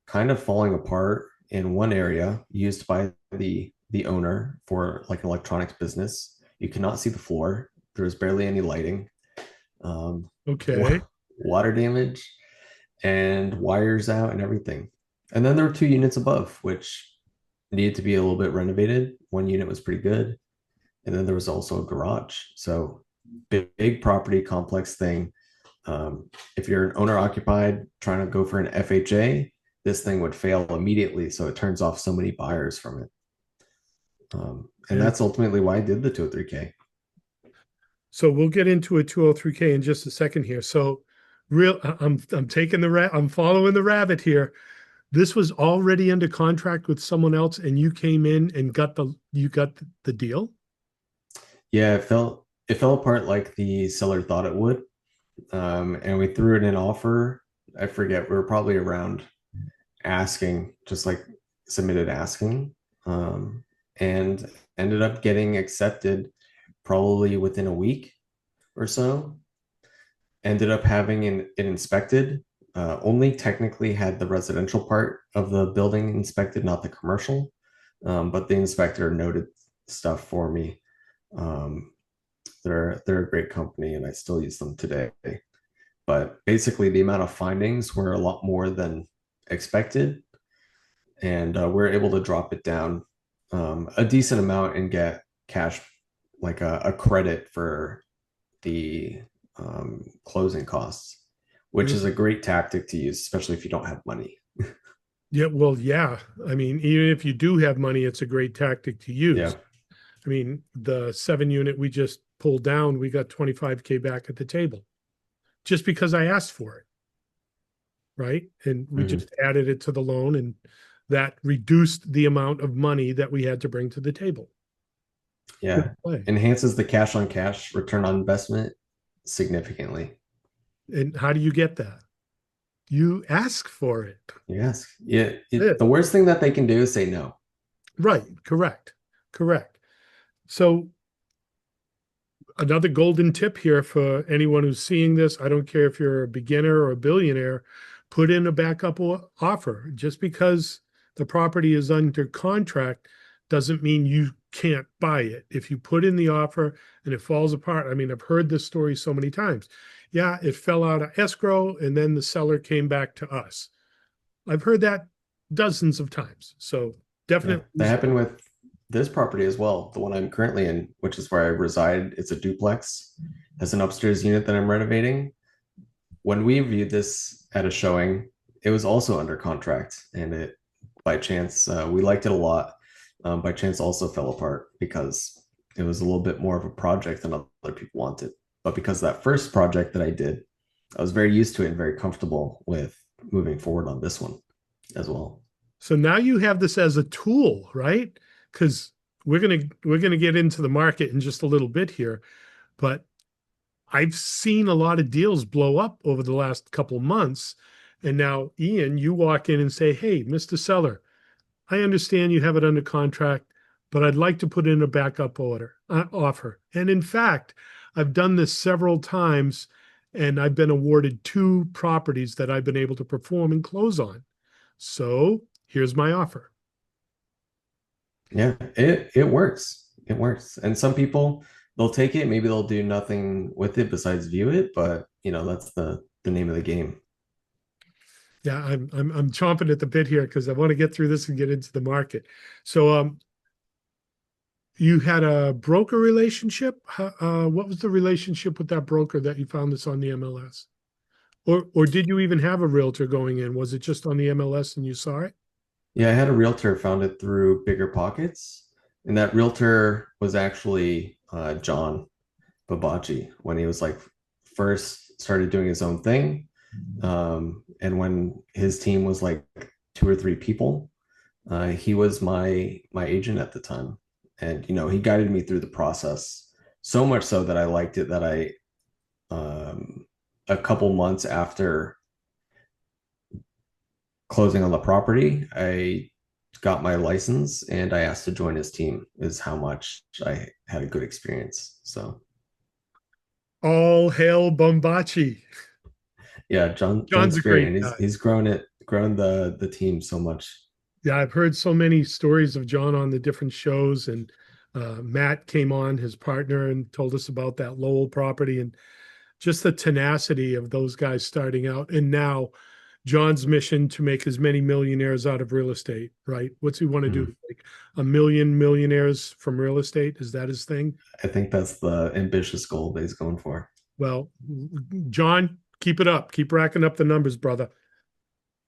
kind of falling apart in one area, used by the owner for like an electronics business. You cannot see the floor. There was barely any lighting. Um, Okay. water damage and wires out and everything. And then there were two units above, which needed to be a little bit renovated. One unit was pretty good. And then there was also a garage. So big property, complex thing. If you're an owner occupied trying to go for an FHA, this thing would fail immediately. So it turns off so many buyers from it. And And that's ultimately why I did the 203K. so we'll get into a 203K in just a second here. So I'm taking I'm following the rabbit here. This was already under contract with someone else and you came in and got the deal? Yeah, it fell apart like the seller thought it would. And we threw in an offer. I forget, we were probably around asking, just like submitted asking, and ended up getting accepted probably within a week or so. Ended up having it inspected. Only technically had the residential part of the building inspected, not the commercial. But the inspector noted stuff for me. Um, they're a great company, and I still use them today. But basically, the amount of findings were a lot more than expected, and we're able to drop it down a decent amount and get cash, like a credit for the closing costs, which is a great tactic to use, especially if you don't have money. Yeah, well, yeah. I mean, even if you do have money, it's a great tactic to Yeah. use. I mean, the 7 unit we just pulled down, we got 25K back at the table just because I asked for it, right? And we Mhm. just added it to the loan, and that reduced the amount of money that we had to bring to the table. Good Yeah. play. Enhances the cash on cash return on investment significantly. And how do you get that? You ask for it. Yes. Yeah. Yeah. The worst thing that they can do is say no. Right. Correct. Correct. So another golden tip here for anyone who's seeing this, I don't care if you're a beginner or a billionaire, put in a backup offer. Just because the property is under contract doesn't mean you can't buy it. If you put in the offer and it falls apart, I mean, I've heard this story so many times. Yeah, it fell out of escrow and then the seller came back to us. I've heard that dozens of times. So Yeah. definitely That use that. happened with this property as well. The one I'm currently in, which is where I reside, it's a duplex, has an upstairs unit that I'm renovating. When we viewed this at a showing, it was also under contract, and it by chance we liked it a lot. By chance, also fell apart because it was a little bit more of a project than other people wanted. But because of that first project that I did, I was very used to it and very comfortable with moving forward on this one as well. So now you have this as a tool, right? Because we're gonna get into the market in just a little bit here, but I've seen a lot of deals blow up over the last couple of months. And now, Ian, you walk in and say, "Hey, Mr. Seller, I understand you have it under contract, but I'd like to put in a backup offer." And in fact, I've done this several times, and I've been awarded two properties that I've been able to perform and close on. So here's my offer. Yeah, it works. It works. And some people they'll take it, maybe they'll do nothing with it besides view it, but that's the name of the game. Yeah, I'm chomping at the bit here because I want to get through this and get into the market. So you had a broker relationship. What was the relationship with that broker that you found this on the MLS? Or did you even have a realtor going in? Was it just on the MLS and you saw it? Yeah, I had a realtor found it through Bigger Pockets, and that realtor was actually John Babacci when he was like first started doing his own thing. And when his team was like two or three people, he was my agent at the time, and he guided me through the process so much so that I liked it that I a couple months after closing on the property, I got my license and I asked to join his team. Is how much I had a good experience. So All hail Bombachi. yeah, John's John's a great, great and he's guy. he's grown the team so much. Yeah, I've heard so many stories of John on the different shows, and Matt came on, his partner, and told us about that Lowell property and just the tenacity of those guys starting out. And now John's mission to make as many millionaires out of real estate, right? What's he want to do? Mhm. Like a million millionaires from real estate? Is that his thing? I think that's the ambitious goal that he's going for. Well, John, keep it up. Keep racking up the numbers, brother.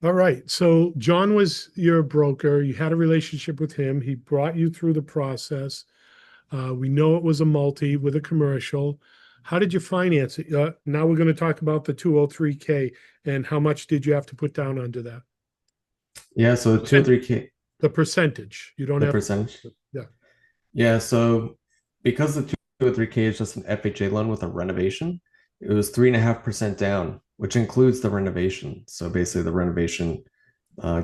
All right. So John was your broker. You had a relationship with him. He brought you through the process. We know it was a multi with a commercial. How did you finance it? Now we're going to talk about the 203K and how much did you have to put down under that? Yeah, so two or Percent- three K, The percentage. You don't the have percentage. to. Yeah. Yeah, so because the two or three K is just an FHA loan with a renovation, it was 3.5% down, which includes the renovation. So basically, the renovation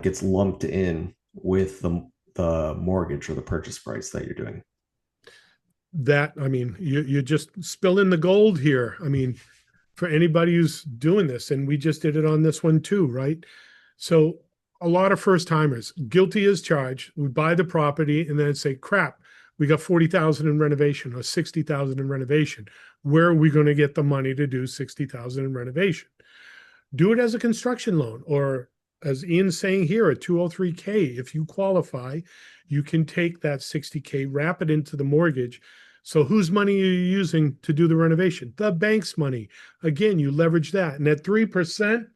gets lumped in with the mortgage or the purchase price that you're doing. That, I mean, you're just spilling the gold here. I mean, for anybody who's doing this, and we just did it on this one too, right? So a lot of first timers, guilty as charged. We buy the property and then say, crap, we got 40,000 in renovation or 60,000 in renovation. Where are we going to get the money to do 60,000 in renovation? Do it as a construction loan, or as Ian's saying here, a 203K. If you qualify, you can take that 60K, wrap it into the mortgage. So whose money are you using to do the renovation? The bank's money. Again, you leverage that. And at 3%,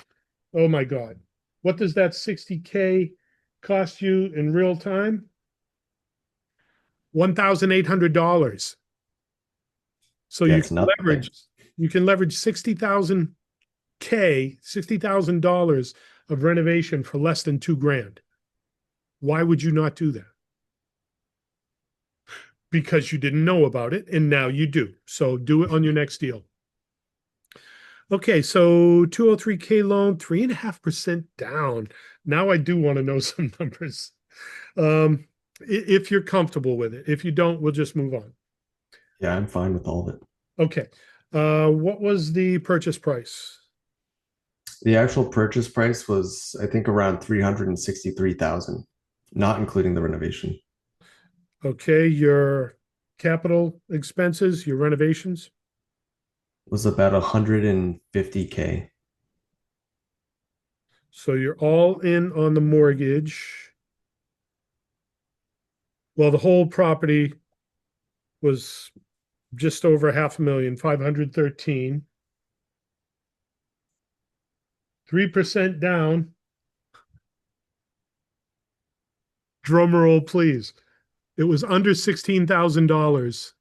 oh my God, what does that 60K cost you in real time? $1,800. So Yeah, you it's can nothing. leverage 60,000K, $60,000 of renovation for less than 2 grand. Why would you not do that? Because you didn't know about it and now you do. So do it on your next deal. Okay, so 203K loan, 3.5% down. Now I do want to know some numbers. If you're comfortable with it. If you don't, we'll just move on. Yeah, I'm fine with all of it. Okay. What was the purchase price? The actual purchase price was, I think, around 363,000, not including the renovation. Okay, your capital expenses, your renovations. It was about 150K. So you're all in on the mortgage. Well, the whole property was just over 500,000, 513. 3% down. Drum roll, please. It was under $16,000.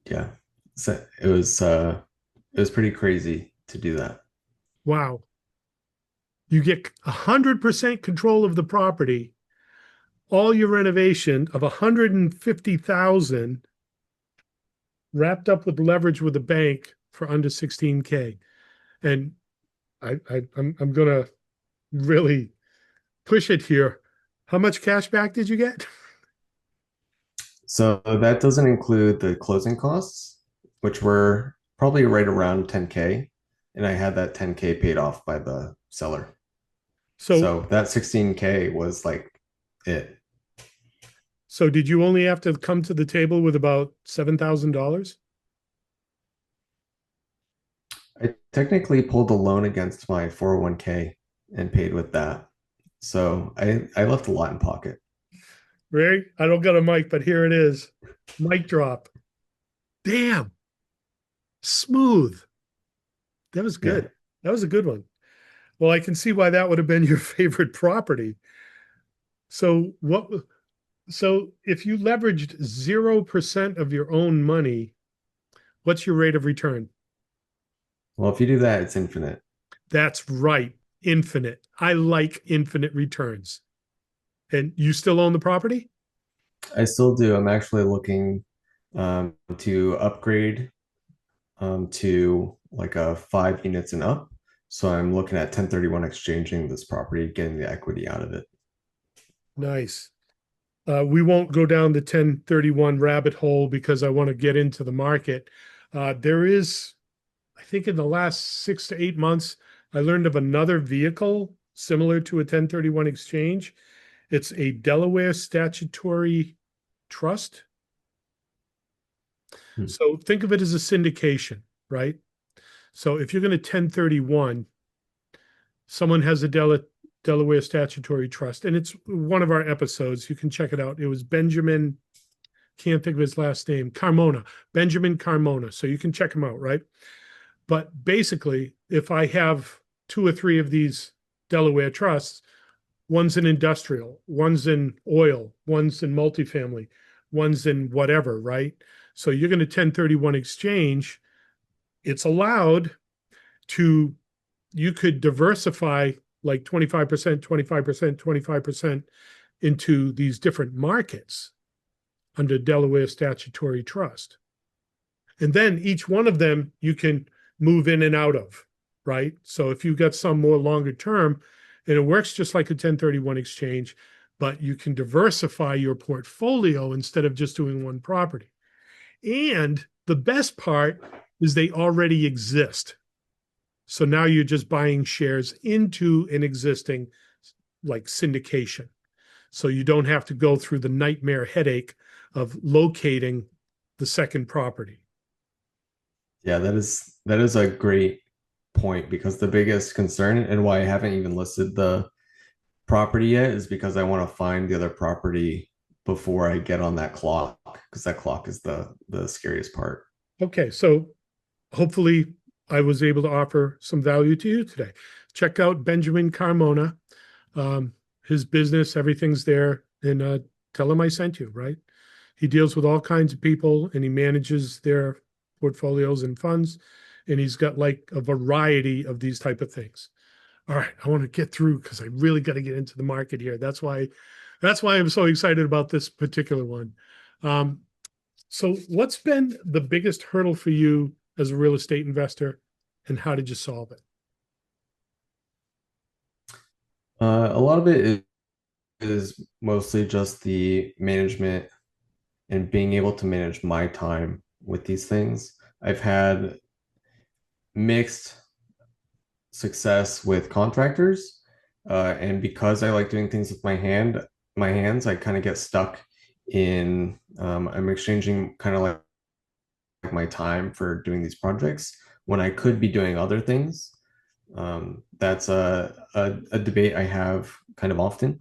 Yeah. So it was pretty crazy. to do that. Wow. You get 100% control of the property, all your renovation of 150,000 wrapped up with leverage with a bank for under 16K. And I'm gonna really push it here. How much cash back did you get? So that doesn't include the closing costs, which were probably right around 10K. And I had that 10K paid off by the seller. So So that 16K was like it. so did you only have to come to the table with about $7,000? I technically pulled a loan against my 401k and paid with that. So I left a lot in pocket. Right? I don't got a mic, but here it is. Mic drop. Damn. Smooth. That was Yeah. good. That was a good one. Well, I can see why that would have been your favorite property. So what so if you leveraged 0% of your own money, what's your rate of return? Well, if you do that, it's infinite. That's right. Infinite. I like infinite returns. And you still own the property? I still do. I'm actually looking to upgrade to like a 5 units and up. So I'm looking at 1031 exchanging this property, getting the equity out of it. Nice. We won't go down the 1031 rabbit hole because I want to get into the market. There is, I think in the last 6 to 8 months, I learned of another vehicle similar to a 1031 exchange. It's a Delaware statutory trust. Hmm. So think of it as a syndication, right? So if you're going to 1031, someone has a Delaware statutory trust, and it's one of our episodes. You can check it out. It was Benjamin, can't think of his last name, Carmona, Benjamin Carmona. So you can check him out, right? But basically, if I have two or three of these Delaware trusts, one's in industrial, one's in oil, one's in multifamily, one's in whatever, right? So you're going to 1031 exchange. It's allowed to, you could diversify like 25%, 25%, 25% into these different markets under Delaware statutory trust. And then each one of them you can move in and out of, right? So if you've got some more longer term, and it works just like a 1031 exchange, but you can diversify your portfolio instead of just doing one property. And the best part is they already exist. So now you're just buying shares into an existing like syndication. So you don't have to go through the nightmare headache of locating the second property. Yeah, that is a great point because the biggest concern and why I haven't even listed the property yet is because I want to find the other property before I get on that clock because that clock is the scariest part. Okay, so hopefully I was able to offer some value to you today. Check out Benjamin Carmona. Um, his business, everything's there, and tell him I sent you, right? He deals with all kinds of people and he manages their portfolios and funds, and he's got like a variety of these type of things. All right, I want to get through because I really got to get into the market here. That's why I'm so excited about this particular one. Um, so what's been the biggest hurdle for you as a real estate investor, and how did you solve it? A lot of it is mostly just the management and being able to manage my time with these things. I've had mixed success with contractors, and because I like doing things with my hands, I kind of get stuck in. I'm exchanging kind of like my time for doing these projects when I could be doing other things. That's a debate I have kind of often.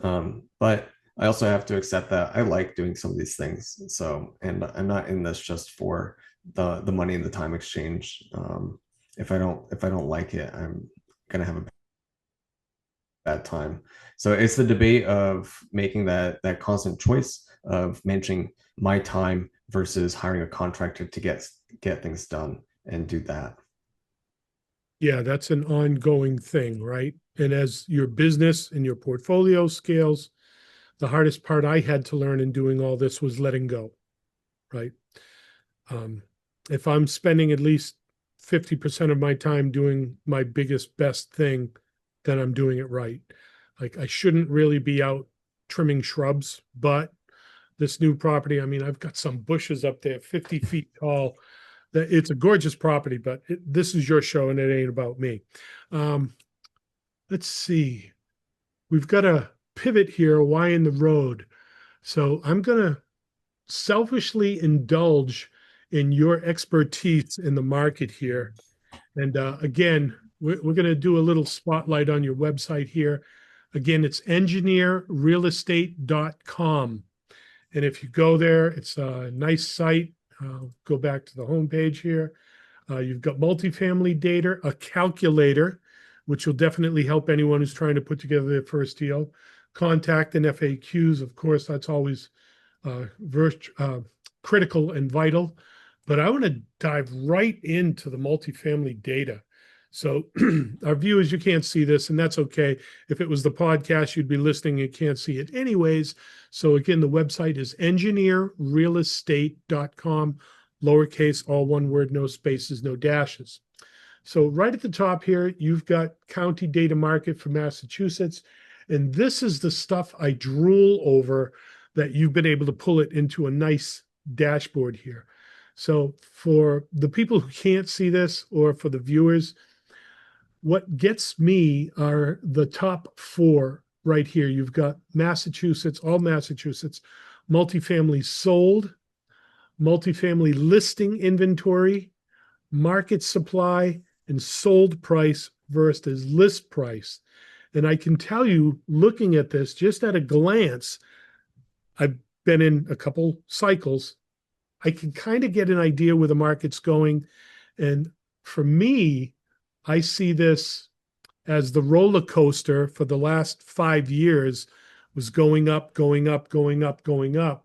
But I also have to accept that I like doing some of these things. So, and I'm not in this just for the money and the time exchange. If I don't like it, I'm gonna have a bad time. So it's the debate of making that constant choice of managing my time versus hiring a contractor to get things done and do that. Yeah, that's an ongoing thing, right? And as your business and your portfolio scales, the hardest part I had to learn in doing all this was letting go, right? Um, if I'm spending at least 50% of my time doing my biggest, best thing, then I'm doing it right. Like I shouldn't really be out trimming shrubs, but this new property, I mean, I've got some bushes up there 50 feet tall. That it's a gorgeous property, but this is your show and it ain't about me. Um, let's see. We've got a pivot here, why in the road. So I'm going to selfishly indulge in your expertise in the market here. And again, we're going to do a little spotlight on your website here. Again, it's engineerrealestate.com. And if you go there, it's a nice site. Go back to the homepage here. You've got multifamily data, a calculator, which will definitely help anyone who's trying to put together their first deal. Contact and FAQs, of course, that's always uh, critical and vital. But I want to dive right into the multifamily data. So, our viewers, you can't see this, and that's okay. If it was the podcast, you'd be listening, you can't see it anyways. So, again, the website is engineerrealestate.com, lowercase, all one word, no spaces, no dashes. So, right at the top here, you've got county data market for Massachusetts. And this is the stuff I drool over that you've been able to pull it into a nice dashboard here. So, for the people who can't see this, or for the viewers, what gets me are the top four right here. You've got Massachusetts, all Massachusetts, multifamily sold, multifamily listing inventory, market supply, and sold price versus list price. And I can tell you, looking at this just at a glance, I've been in a couple cycles. I can kind of get an idea where the market's going. And for me, I see this as the roller coaster for the last 5 years was going up, going up, going up, going up.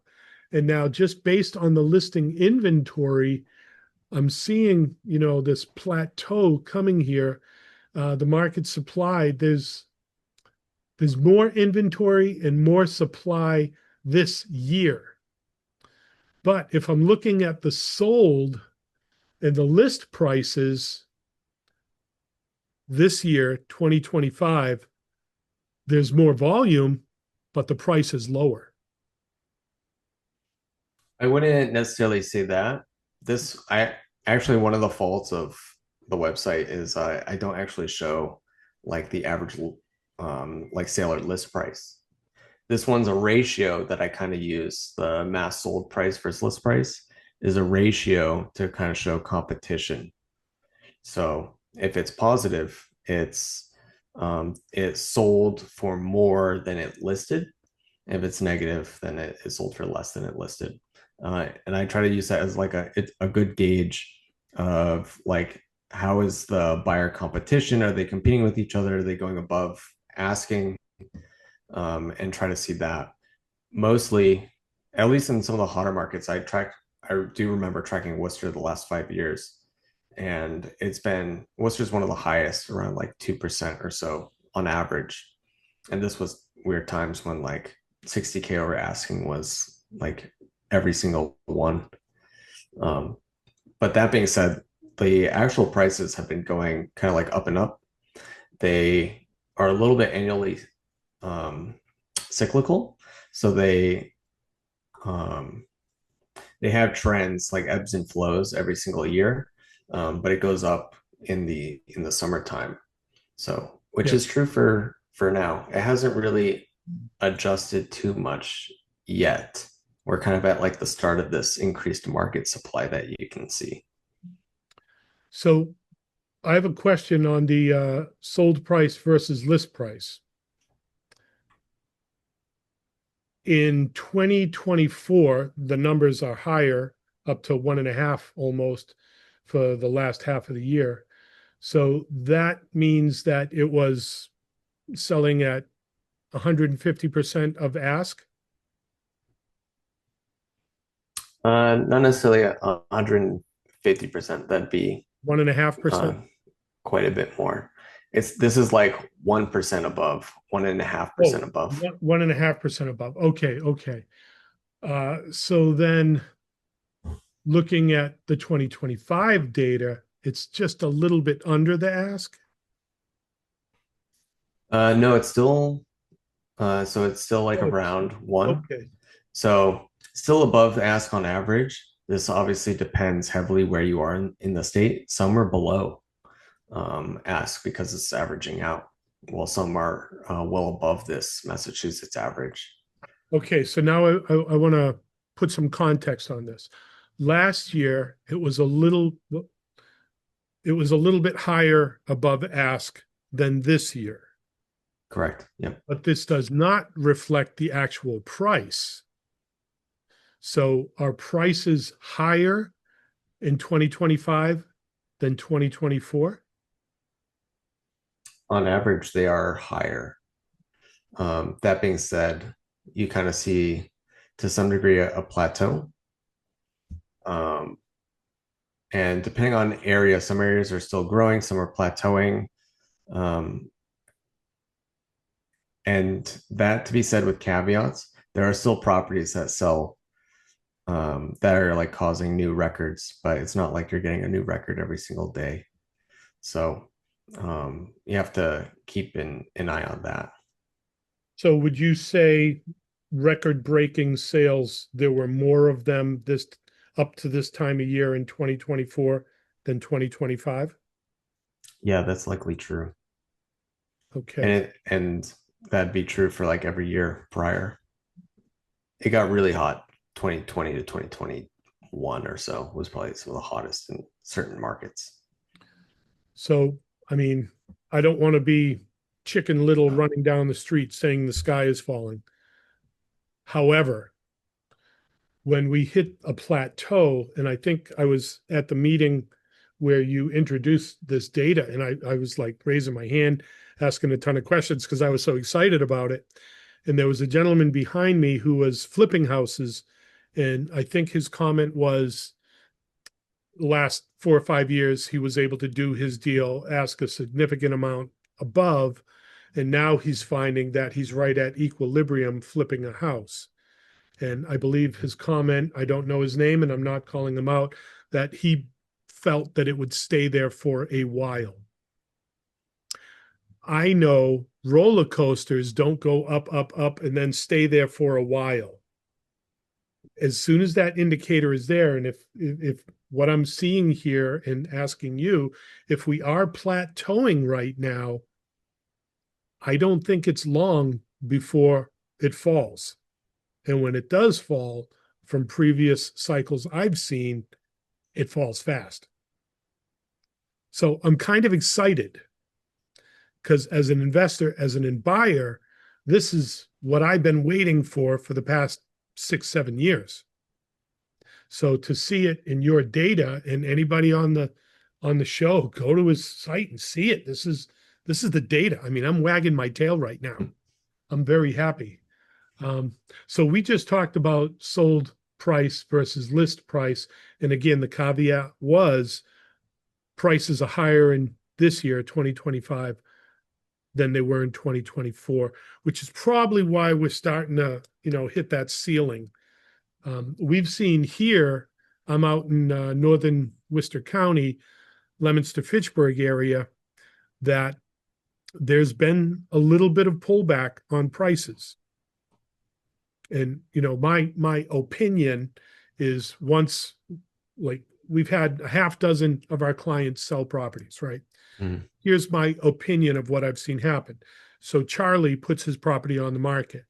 And now, just based on the listing inventory, I'm seeing, this plateau coming here. The market supply, there's more inventory and more supply this year. But if I'm looking at the sold and the list prices this year, 2025, there's more volume, but the price is lower. I wouldn't necessarily say that. I actually, one of the faults of the website is I don't actually show like the average like sale or list price. This one's a ratio that I kind of use. The mass sold price versus list price is a ratio to kind of show competition. So if it's positive, it's sold for more than it listed. If it's negative, then it is sold for less than it listed. And I try to use that as like a good gauge of like how is the buyer competition? Are they competing with each other? Are they going above asking? And try to see that. Mostly, at least in some of the hotter markets, I do remember tracking Worcester the last 5 years, and Worcester's one of the highest, around like 2% or so on average. And this was weird times when like 60K over asking was like every single one. Um, but that being said, the actual prices have been going kind of like up and up. They are a little bit annually um, cyclical, so um, they have trends like ebbs and flows every single year, but it goes up in the summertime. So, which Yeah. is true for now. It hasn't really adjusted too much yet. We're kind of at like the start of this increased market supply that you can see. So I have a question on the sold price versus list price. In 2024, the numbers are higher, up to 1.5 almost for the last half of the year. So that means that it was selling at 150% of ask, Not necessarily 150%. That'd be 1.5%. uh, quite a bit more. This is like 1% above, 1.5% Oh, above. 1.5% above. Okay, okay. So then looking at the 2025 data, it's just a little bit under the ask. No, it's still so it's still like Oh, around one. okay. So still above ask on average. This obviously depends heavily where you are in the state. Some are below ask because it's averaging out, while some are well above this Massachusetts average. Okay, so now I want to put some context on this. Last year, it was a little bit higher above ask than this year, Correct. Yep. but this does not reflect the actual price. So are prices higher in 2025 than 2024? On average, they are higher. That being said, you kind of see to some degree a plateau. Um, and depending on area, some areas are still growing, some are plateauing. Um, and that to be said with caveats, there are still properties that sell that are like causing new records, but it's not like you're getting a new record every single day. So you have to keep an eye on that. So would you say record-breaking sales, there were more of them this up to this time of year in 2024 than 2025? Yeah, that's likely true. And Okay. and that'd be true for like every year prior. It got really hot 2020 to 2021 or so was probably some of the hottest in certain markets. So, I mean, I don't want to be Chicken Little running down the street saying the sky is falling. However, when we hit a plateau, and I think I was at the meeting where you introduced this data, and I was like raising my hand, asking a ton of questions because I was so excited about it. And there was a gentleman behind me who was flipping houses. And I think his comment was last 4 or 5 years, he was able to do his deal, ask a significant amount above. And now he's finding that he's right at equilibrium flipping a house. And I believe his comment, I don't know his name and I'm not calling him out, that he felt that it would stay there for a while. I know roller coasters don't go up, up, up, and then stay there for a while. As soon as that indicator is there, and if what I'm seeing here and asking you, if we are plateauing right now, I don't think it's long before it falls. And when it does fall, from previous cycles I've seen, it falls fast. So I'm kind of excited because as an investor, as an buyer, this is what I've been waiting for the past 6, 7 years. So to see it in your data, and anybody on the show, go to his site and see it. This is the data. I mean, I'm wagging my tail right now. I'm very happy. So we just talked about sold price versus list price. And again, the caveat was prices are higher in this year, 2025, than they were in 2024, which is probably why we're starting to, hit that ceiling. We've seen here, I'm out in northern Worcester County, Leominster Fitchburg area, that there's been a little bit of pullback on prices. And my opinion is, once, like, we've had a half dozen of our clients sell properties, right? Mm. Here's my opinion of what I've seen happen. So Charlie puts his property on the market.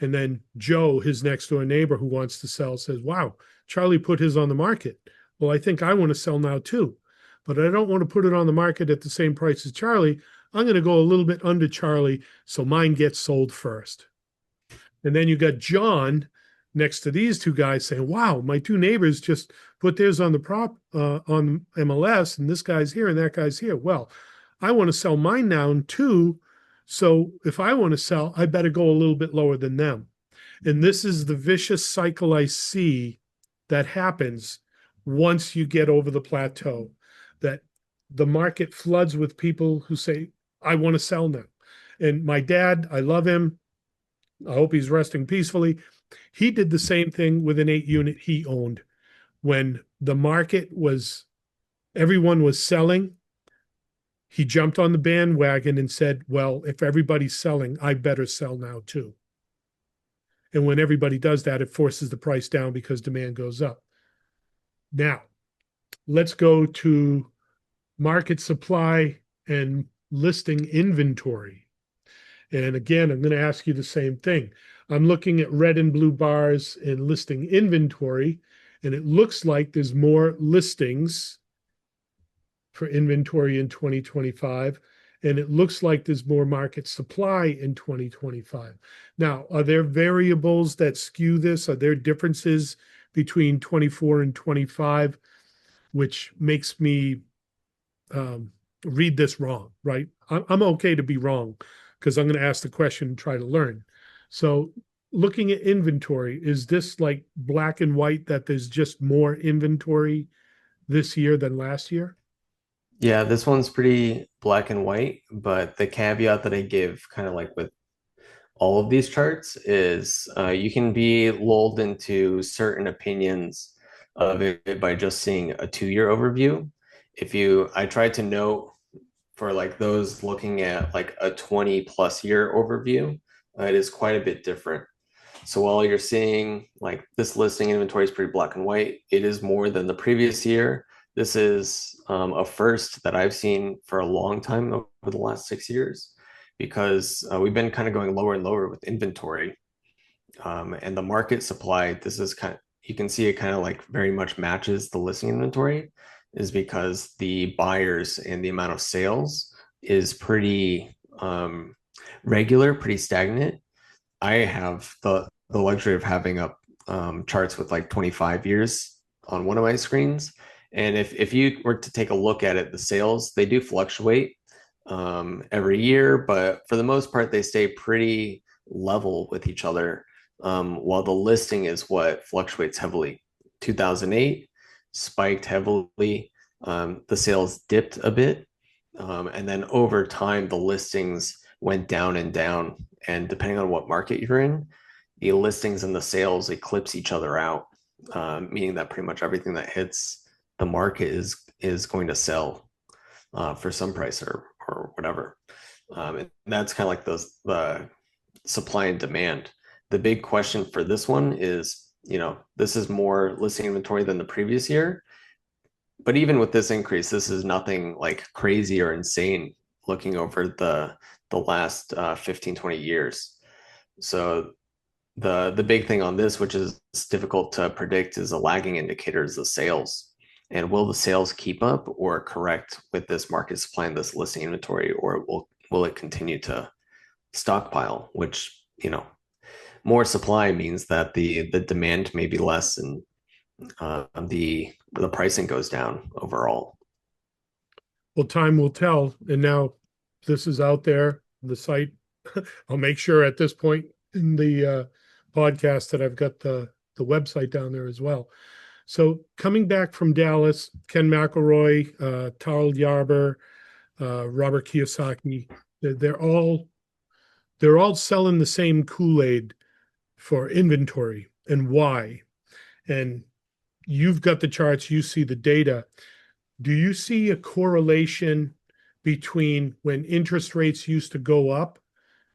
And then Joe, his next door neighbor who wants to sell, says, wow, Charlie put his on the market. Well, I think I want to sell now too, but I don't want to put it on the market at the same price as Charlie. I'm going to go a little bit under Charlie so mine gets sold first. And then you got John next to these two guys saying, wow, my two neighbors just put theirs on the on MLS, and this guy's here and that guy's here. Well, I want to sell mine now too. So if I want to sell, I better go a little bit lower than them. And this is the vicious cycle I see that happens once you get over the plateau. That the market floods with people who say, I want to sell now. And my dad, I love him. I hope he's resting peacefully. He did the same thing with an 8 unit he owned when the market was, everyone was selling. He jumped on the bandwagon and said, well, if everybody's selling, I better sell now too. And when everybody does that, it forces the price down because demand goes up. Now, let's go to market supply and listing inventory. And again, I'm going to ask you the same thing. I'm looking at red and blue bars in listing inventory, and it looks like there's more listings for inventory in 2025, and it looks like there's more market supply in 2025. Now, are there variables that skew this? Are there differences between 24 and 25, which makes me read this wrong, right? I'm okay to be wrong because I'm going to ask the question and try to learn. So looking at inventory, is this like black and white that there's just more inventory this year than last year? Yeah, this one's pretty black and white, but the caveat that I give, kind of like with all of these charts, is you can be lulled into certain opinions of it by just seeing a 2 year overview. I tried to note for like those looking at like a 20 plus year overview, it is quite a bit different. So while you're seeing like this listing inventory is pretty black and white, it is more than the previous year. This is a first that I've seen for a long time over the last 6 years, because we've been kind of going lower and lower with inventory. And the market supply, this is kind of, you can see it kind of like very much matches the listing inventory, is because the buyers and the amount of sales is pretty regular, pretty stagnant. I have the luxury of having up charts with like 25 years on one of my screens. And if you were to take a look at it, the sales, they do fluctuate every year, but for the most part, they stay pretty level with each other, while the listing is what fluctuates heavily. 2008 spiked heavily. The sales dipped a bit. And then over time, the listings went down and down. And depending on what market you're in, the listings and the sales eclipse each other out, meaning that pretty much everything that hits the market is going to sell for some price or whatever. And that's kind of like the supply and demand. The big question for this one is, this is more listing inventory than the previous year. But even with this increase, this is nothing like crazy or insane looking over the last 15, 20 years. So the big thing on this, which is difficult to predict, is a lagging indicator is the sales. And will the sales keep up or correct with this market supply and this listing inventory, or will it continue to stockpile? Which, more supply means that the demand may be less, and the pricing goes down overall. Well, time will tell. And now this is out there, the site. I'll make sure at this point in the podcast that I've got the website down there as well. So coming back from Dallas, Ken McElroy, Tal Yarber, Robert Kiyosaki, they're all selling the same Kool-Aid for inventory. And why? And you've got the charts, you see the data. Do you see a correlation between when interest rates used to go up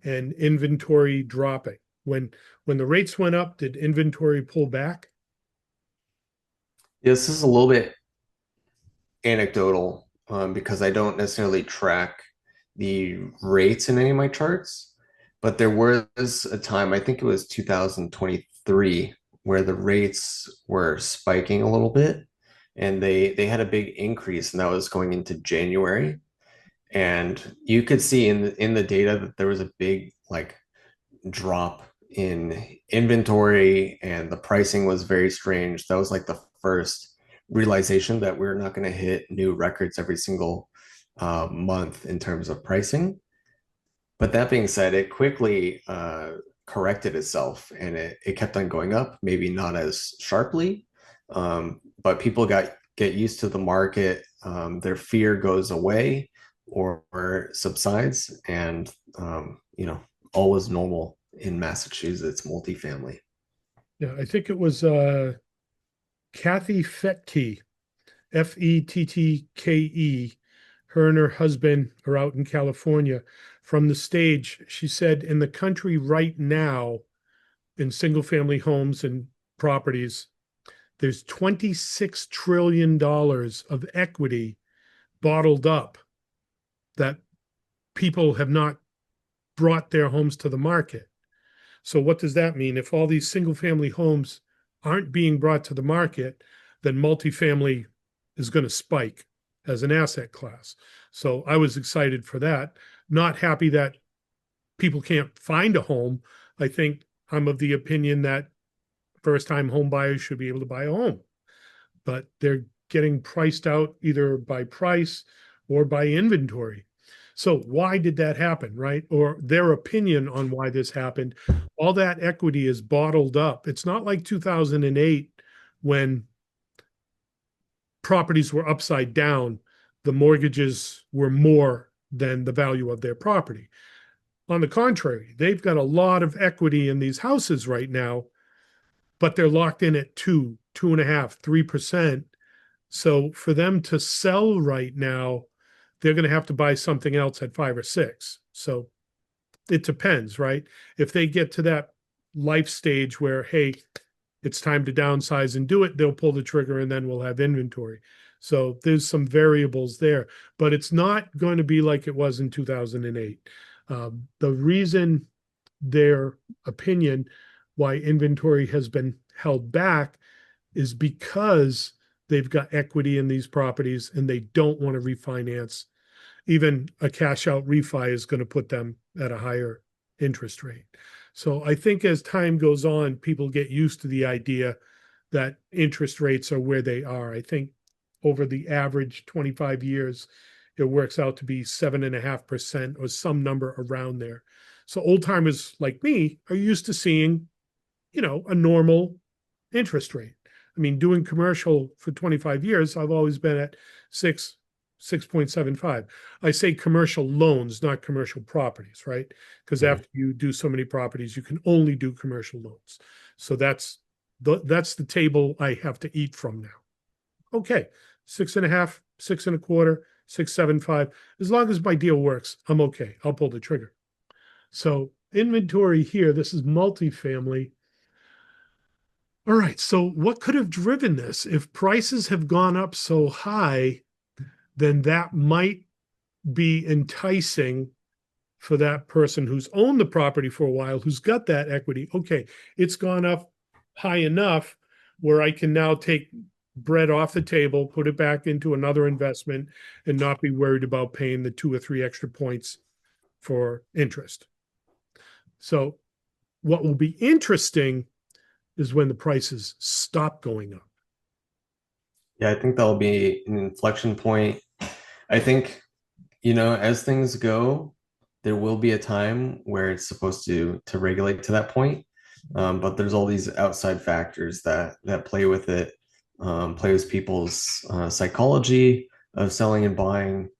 and inventory dropping? When the rates went up, did inventory pull back? This is a little bit anecdotal, because I don't necessarily track the rates in any of my charts, but there was a time, I think it was 2023, where the rates were spiking a little bit, and they had a big increase, and that was going into January. And you could see in the data that there was a big like drop in inventory, and the pricing was very strange. That was like the first realization that we're not going to hit new records every single month in terms of pricing. But that being said, it quickly corrected itself, and it kept on going up, maybe not as sharply, but people get used to the market. their fear goes away or subsides, and all was normal in Massachusetts multifamily. Yeah, I think it was Kathy Fettke, Fettke. Her and her husband are out in California. From the stage, she said, in the country right now, in single family homes and properties, there's $26 trillion of equity bottled up that people have not brought their homes to the market. So, what does that mean? If all these single family homes aren't being brought to the market, then multifamily is going to spike as an asset class. So, I was excited for that. Not happy that people can't find a home. I think I'm of the opinion that first time home buyers should be able to buy a home, but they're getting priced out either by price or by inventory. So why did that happen, right? Or their opinion on why this happened. All that equity is bottled up. It's not like 2008 when properties were upside down, the mortgages were more than the value of their property. On the contrary, they've got a lot of equity in these houses right now, but they're locked in at 2.5, 3%. So for them to sell right now, they're going to have to buy something else at 5 or 6. So it depends, right? If they get to that life stage where, hey, it's time to downsize and do it, they'll pull the trigger and then we'll have inventory. So there's some variables there, but it's not going to be like it was in 2008. The reason their opinion why inventory has been held back is because they've got equity in these properties and they don't want to refinance. Even a cash out refi is going to put them at a higher interest rate. So I think as time goes on, people get used to the idea that interest rates are where they are. I think over the average 25 years, it works out to be 7.5% or some number around there. So old timers like me are used to seeing, a normal interest rate. I mean, doing commercial for 25 years, I've always been at 6.75. I say commercial loans, not commercial properties, right? Because Mhm. after you do so many properties, you can only do commercial loans. So that's the table I have to eat from now. Okay, 6.5, 6.25, 6.75. As long as my deal works, I'm okay. I'll pull the trigger. So inventory here, this is multifamily. All right. So, what could have driven this? If prices have gone up so high, then that might be enticing for that person who's owned the property for a while, who's got that equity. Okay, it's gone up high enough where I can now take bread off the table, put it back into another investment, and not be worried about paying the 2 or 3 extra points for interest. So, what will be interesting is when the prices stop going up. Yeah, I think that'll be an inflection point. I think, as things go, there will be a time where it's supposed to regulate to that point. But there's all these outside factors that play with it, play with people's psychology of selling and buying,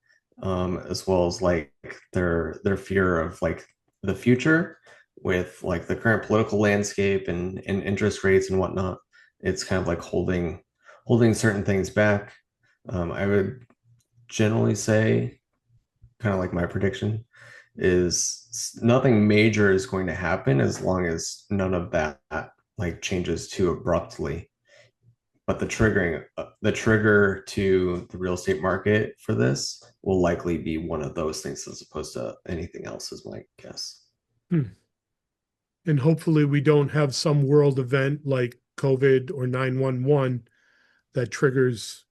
as well as like their fear of like the future with like the current political landscape and interest rates and whatnot. It's kind of like holding certain things back. I would generally say, kind of like my prediction, is nothing major is going to happen as long as none of that like changes too abruptly. But the trigger to the real estate market for this will likely be one of those things as opposed to anything else, is my guess. Hmm. And hopefully we don't have some world event like COVID or 911 that triggers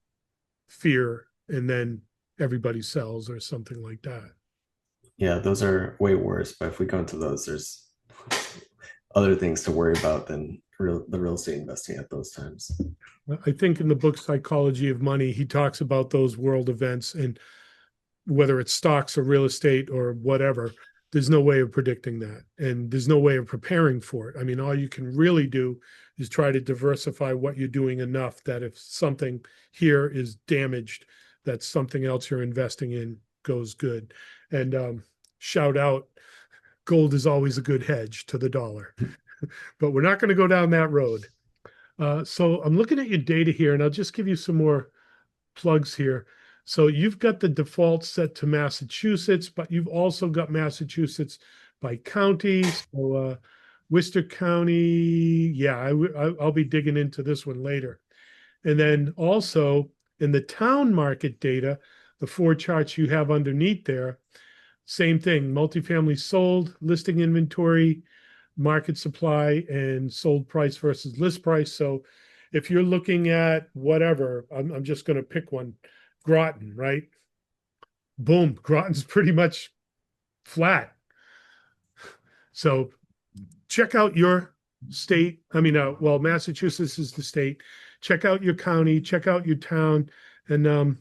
fear and then everybody sells or something like that. Yeah, those are way worse. But if we go into those, there's other things to worry about than the real estate investing at those times. I think in the book Psychology of Money, he talks about those world events, and whether it's stocks or real estate or whatever, there's no way of predicting that. And there's no way of preparing for it. I mean, all you can really do is try to diversify what you're doing enough that if something here is damaged, that something else you're investing in goes good. And shout out, gold is always a good hedge to the dollar, but we're not going to go down that road. So I'm looking at your data here, and I'll just give you some more plugs here. So you've got the default set to Massachusetts, but you've also got Massachusetts by county. So Worcester County, yeah, I'll be digging into this one later. And then also in the town market data, the four charts you have underneath there, same thing, multifamily sold, listing inventory, market supply, and sold price versus list price. So if you're looking at whatever, I'm just going to pick one, Groton, right? Boom, Groton's pretty much flat. So check out your state. I mean, well, Massachusetts is the state. Check out your county, check out your town, and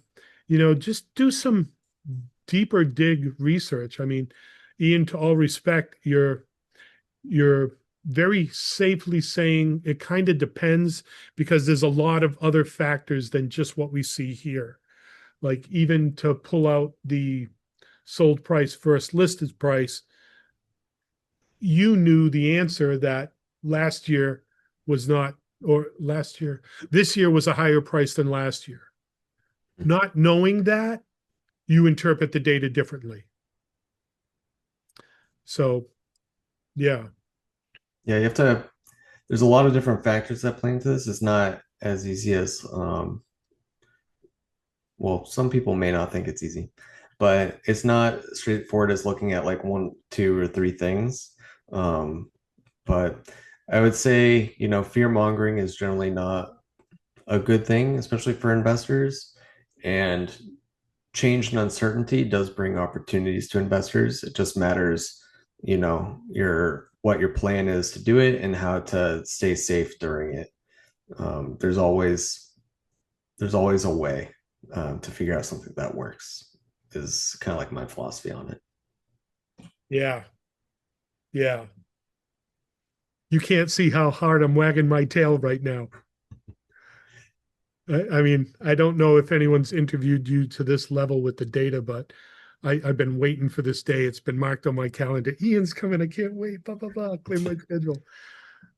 just do some deeper dig research. I mean, Ian, to all respect, you're very safely saying it kind of depends because there's a lot of other factors than just what we see here. Like even to pull out the sold price versus listed price, you knew the answer that last year was not, or last year, this year was a higher price than last year. Not knowing that, you interpret the data differently. So, yeah. Yeah, you have to, there's a lot of different factors that play into this. It's not as easy as, well, some people may not think it's easy, but it's not straightforward as looking at like one, two, or three things. But I would say, fear mongering is generally not a good thing, especially for investors. And change and uncertainty does bring opportunities to investors. It just matters, what your plan is to do it and how to stay safe during it. There's always a way to figure out something that works. Is kind of like my philosophy on it. Yeah. Yeah. You can't see how hard I'm wagging my tail right now. I mean, I don't know if anyone's interviewed you to this level with the data, but I've been waiting for this day. It's been marked on my calendar. Ian's coming. I can't wait. Blah, blah, blah. Clear my schedule.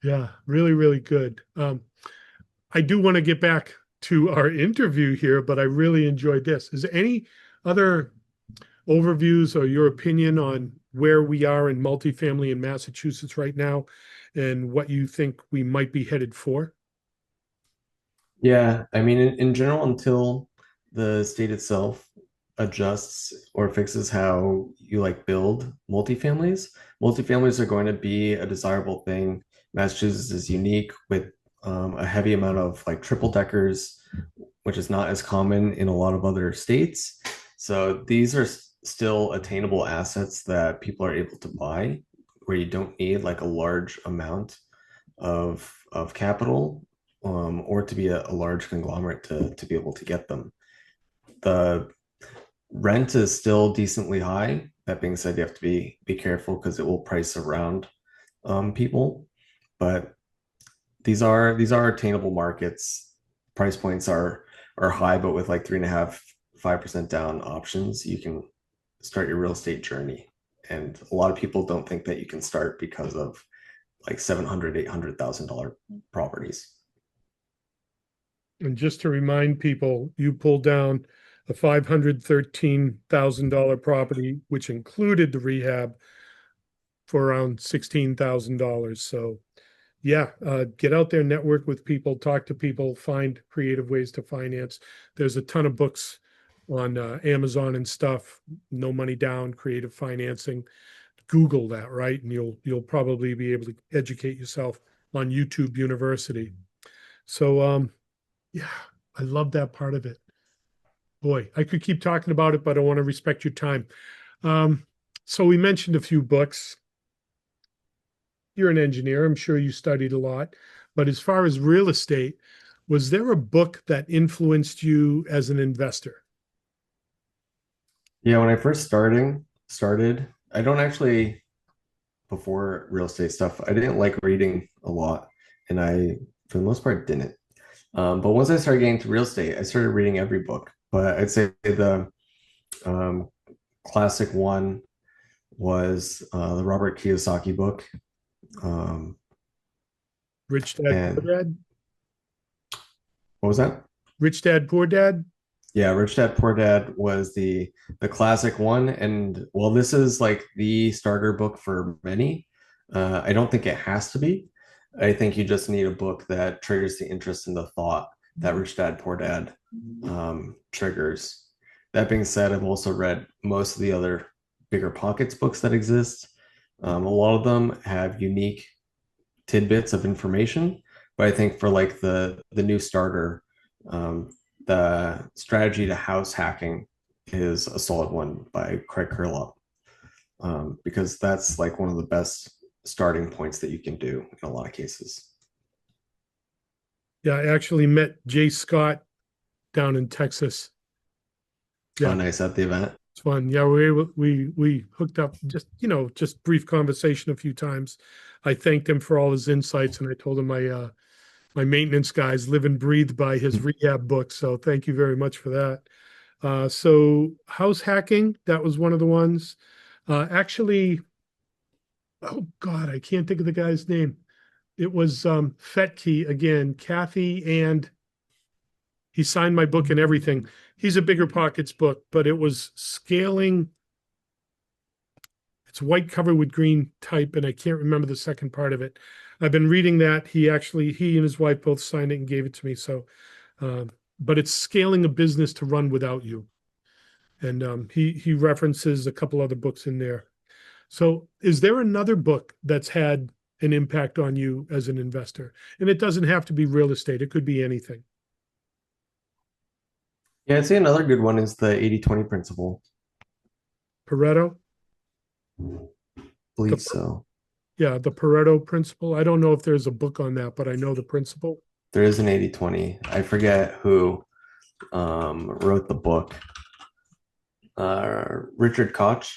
Yeah, really, really good. I do want to get back to our interview here, but I really enjoyed this. Is there any other overviews or your opinion on where we are in multifamily in Massachusetts right now and what you think we might be headed for? Yeah, I mean, in general, until the state itself adjusts or fixes how you like build multifamilies are going to be a desirable thing. Massachusetts is unique with a heavy amount of like triple deckers, which is not as common in a lot of other states. So these are still attainable assets that people are able to buy, where you don't need like a large amount of capital, or to be a large conglomerate to be able to get them. The rent is still decently high. That being said, you have to be careful because it will price around people. But these are attainable markets. Price points are high, but with like 3.5, 5% down options, you can start your real estate journey. And a lot of people don't think that you can start because of like 700, $800,000 properties. And just to remind people, you pulled down a $513,000 property, which included the rehab for around $16,000. So yeah, get out there, network with people, talk to people, find creative ways to finance. There's a ton of books on Amazon and stuff. No money down, creative financing. Google that, right? And you'll probably be able to educate yourself on YouTube University. So yeah, I love that part of it. Boy, I could keep talking about it, but I want to respect your time. So we mentioned a few books. You're an engineer. I'm sure you studied a lot. But as far as real estate, was there a book that influenced you as an investor? Yeah, when I first started, I don't actually before real estate stuff, I didn't like reading a lot, and I for the most part didn't. But once I started getting to real estate, I started reading every book. but I'd say the um, classic one was the Robert Kiyosaki book. Um, Rich Dad, Poor and Dad? what was that? Rich Dad, Poor Dad? Yeah, Rich Dad Poor Dad was the classic one, and well, this is like the starter book for many. I don't think it has to be. I think you just need a book that triggers the interest in the thought that Rich Dad Poor Dad triggers. That being said, I've also read most of the other bigger pockets books that exist. A lot of them have unique tidbits of information, but I think for like the new starter, um, the strategy to house hacking is a solid one by Craig Curlop, because that's like one of the best starting points that you can do in a lot of cases. Yeah, I actually met Jay Scott down in Texas. Oh, Yeah, nice at the event. it's fun. Yeah, we hooked up, just just brief conversation a few times. I thanked him for all his insights, and I told him my maintenance guys live and breathe by his rehab book. So thank you very much for that. So house hacking, that was one of the ones. Actually, oh God, I can't think of the guy's name. It was Fetke again, Kathy, and he signed my book and everything. He's a bigger pockets book, but it was scaling. It's white cover with green type, and I can't remember the second part of it. I've been reading that. He and his wife both signed it and gave it to me. So, but it's scaling a business to run without you. And he references a couple other books in there. So, is there another book that's had an impact on you as an investor? And it doesn't have to be real estate; it could be anything. Yeah, I'd say another good one is the 80/20 principle. Pareto, I the believe so. yeah, the Pareto principle. I don't know if there's a book on that, but I know the principle. There is an 80/20. I forget who wrote the book. Richard Koch,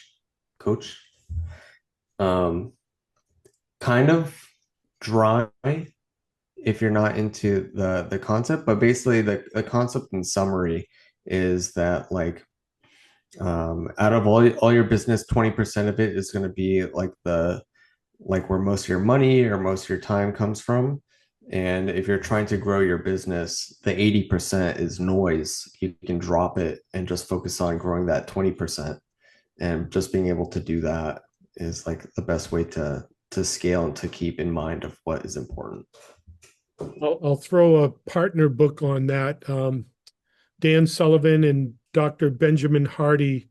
Coach. Um, kind of dry if you're not into the concept, but basically the concept in summary is that like out of all your business, 20% of it is going to be like the like where most of your money or most of your time comes from. And if you're trying to grow your business, the 80% is noise. You can drop it and just focus on growing that 20%. And just being able to do that is like the best way to scale and to keep in mind of what is important. I'll throw a partner book on that. Dan Sullivan and Dr. Benjamin Hardy.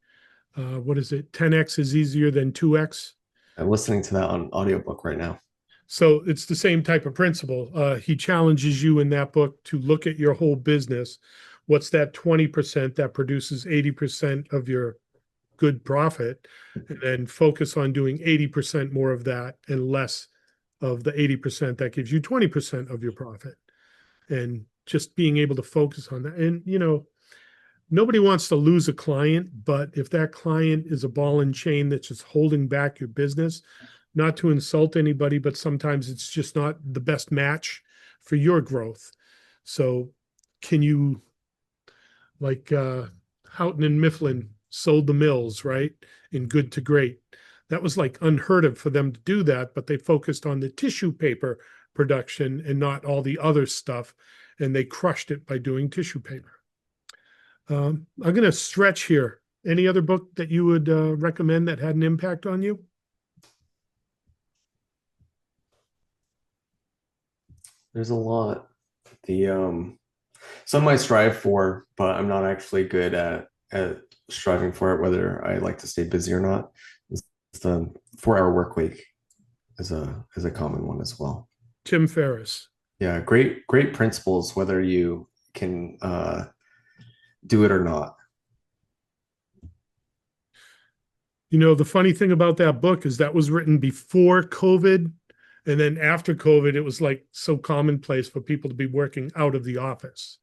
What is it? 10x is easier than 2x. I'm listening to that on audiobook right now. So it's the same type of principle. He challenges you in that book to look at your whole business. What's that 20% that produces 80% of your good profit? And then focus on doing 80% more of that and less of the 80% that gives you 20% of your profit. And just being able to focus on that. And, nobody wants to lose a client, but if that client is a ball and chain that's just holding back your business, not to insult anybody, but sometimes it's just not the best match for your growth. So can you, like Houghton and Mifflin sold the mills, right? In Good to Great. That was like unheard of for them to do that, but they focused on the tissue paper production and not all the other stuff. And they crushed it by doing tissue paper. I'm going to stretch here. Any other book that you would recommend that had an impact on you? There's a lot. The some I strive for, but I'm not actually good at striving for it, whether I like to stay busy or not. It's the 4 hour work week is a common one as well. Tim Ferriss. Yeah, great principles, whether you can do it or not. The funny thing about that book is that was written before COVID. And then after COVID, it was like so commonplace for people to be working out of the office.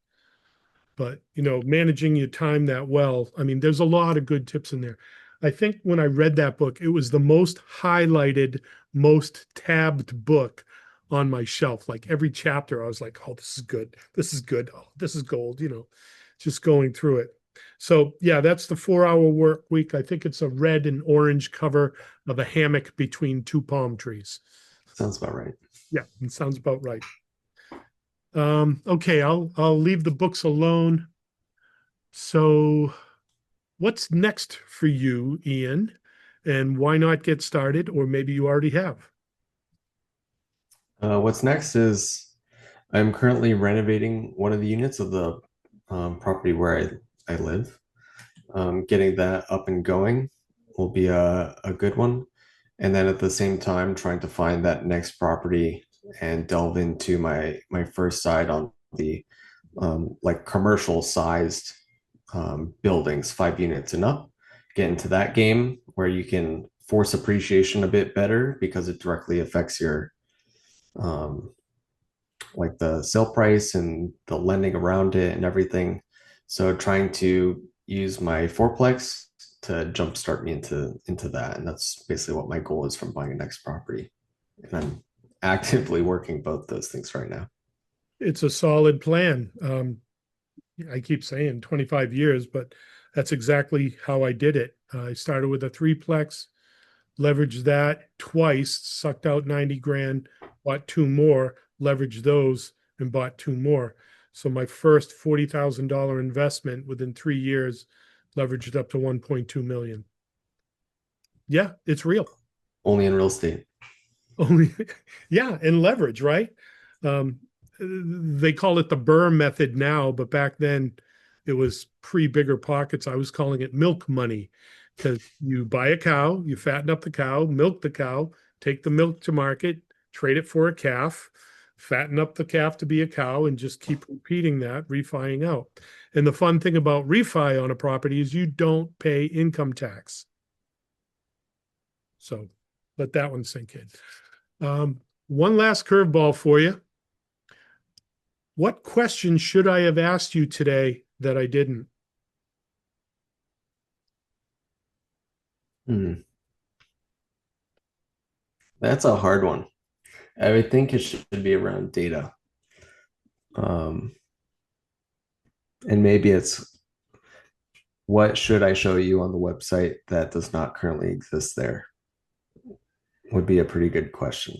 But, managing your time that well, I mean, there's a lot of good tips in there. I think when I read that book, it was the most highlighted, most tabbed book on my shelf. Like every chapter, I was like, oh, this is good. This is good. Oh, this is gold, just going through it. So yeah, that's the 4-hour work week. I think it's a red and orange cover of a hammock between two palm trees. Sounds about right. Yeah, it sounds about right. Okay, I'll leave the books alone. So what's next for you, Ian? And why not get started? Or maybe you already have. What's next is I'm currently renovating one of the units of the property where I live. Getting that up and going will be a good one. And then at the same time, trying to find that next property and delve into my first side on the like commercial sized buildings, 5 units and up. Get into that game where you can force appreciation a bit better because it directly affects your um, like the sale price and the lending around it and everything. So trying to use my fourplex to jumpstart me into that, and that's basically what my goal is from buying a next property. And I'm actively working both those things right now. It's a solid plan. I keep saying 25 years, but that's exactly how I did it. I started with a threeplex, leveraged that twice, sucked out 90 grand, bought two more, leveraged those, and bought two more. So my first $40,000 investment within 3 years leveraged up to 1.2 million. Yeah, it's real. Only in real estate. Only, yeah, and leverage, right? Um, they call it the Burr method now, but back then it was pre bigger pockets. I was calling it milk money because you buy a cow, you fatten up the cow, milk the cow, take the milk to market, trade it for a calf, fatten up the calf to be a cow, and just keep repeating that, refiing out. And the fun thing about refi on a property is you don't pay income tax. So let that one sink in. One last curveball for you. What question should I have asked you today that I didn't? Hmm. That's a hard one. I would think it should be around data. Um, and maybe it's what should I show you on the website that does not currently exist there would be a pretty good question.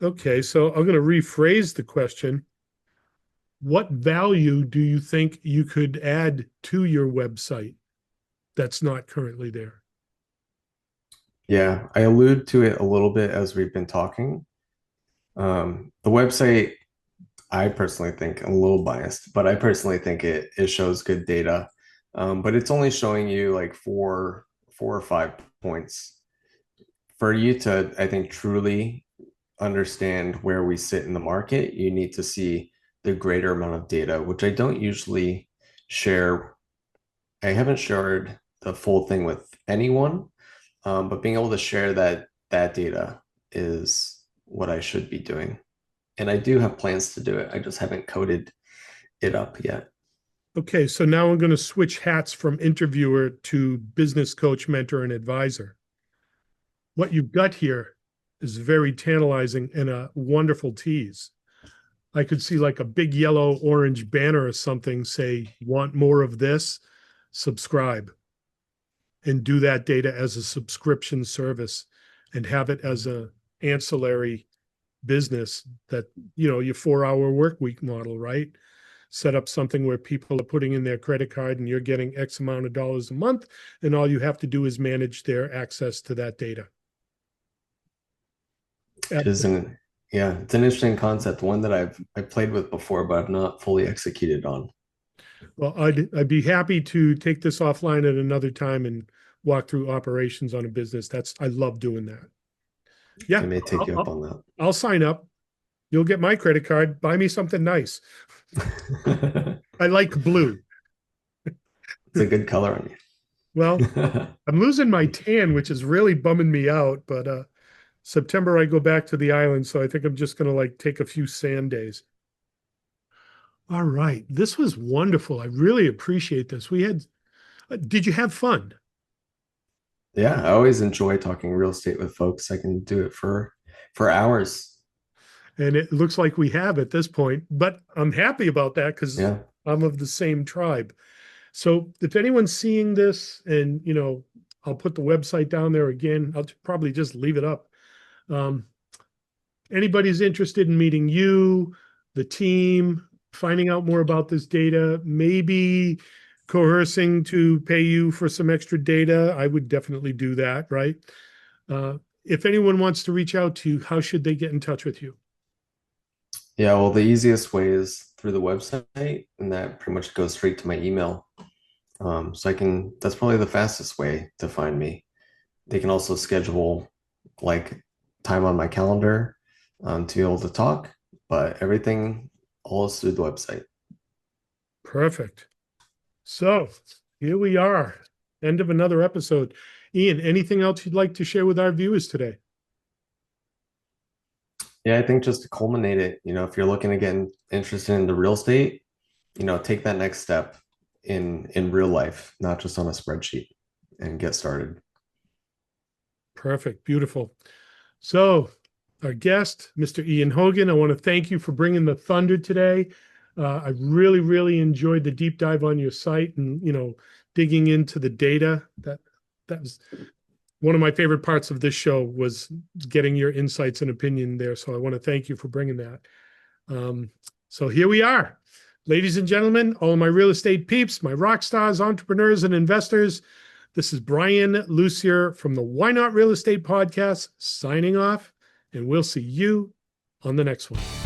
Okay, so I'm going to rephrase the question. What value do you think you could add to your website that's not currently there? Yeah, I allude to it a little bit as we've been talking. The website, I personally think, I'm a little biased, but I personally think it shows good data. But it's only showing you like four or 5 points. For you to, I think, truly understand where we sit in the market, you need to see the greater amount of data, which I don't usually share. I haven't shared the full thing with anyone, but being able to share that data is what I should be doing. And I do have plans to do it. I just haven't coded it up yet. Okay, so now I'm going to switch hats from interviewer to business coach, mentor, and advisor. What you've got here is very tantalizing and a wonderful tease. I could see like a big yellow orange banner or something say, want more of this? Subscribe and do that data as a subscription service and have it as a ancillary business that, your 4-hour work week model, right? Set up something where people are putting in their credit card and you're getting X amount of dollars a month. And all you have to do is manage their access to that data. It is an Yeah, it's an interesting concept, one that I've played with before, but I've not fully executed on. Well, I'd be happy to take this offline at another time and walk through operations on a business. I love doing that. I Yeah, may take you up I'll, on that. I'll sign up. You'll get my credit card. Buy me something nice. I like blue. It's a good color on Well, you. I'm losing my tan, which is really bumming me out. But September I go back to the island, so I think I'm just gonna like take a few sand days. All right, this was wonderful. I really appreciate this. Did you have fun? Yeah, I always enjoy talking real estate with folks. I can do it for hours. And it looks like we have at this point, but I'm happy about that because Yeah. I'm of the same tribe. So if anyone's seeing this, and I'll put the website down there again. I'll probably just leave it up. Um, anybody's interested in meeting you, the team, finding out more about this data, maybe coercing to pay you for some extra data, I would definitely do that, right? If anyone wants to reach out to you, how should they get in touch with you? Yeah, well, the easiest way is through the website, and that pretty much goes straight to my email. So that's probably the fastest way to find me. They can also schedule like time on my calendar to be able to talk, but everything all is through the website. Perfect. So here we are, end of another episode. Ian, anything else you'd like to share with our viewers today? Yeah, I think just to culminate it, if you're looking to get interested in the real estate, take that next step in real life, not just on a spreadsheet, and get started. Perfect. Beautiful. So our guest, Mr. Ian Hogan, I want to thank you for bringing the thunder today. I really, really enjoyed the deep dive on your site and, digging into the data. That was one of my favorite parts of this show, was getting your insights and opinion there. So I want to thank you for bringing that. So here we are. Ladies and gentlemen, all of my real estate peeps, my rock stars, entrepreneurs, and investors, this is Brian Lucier from the Why Not Real Estate Podcast signing off, and we'll see you on the next one.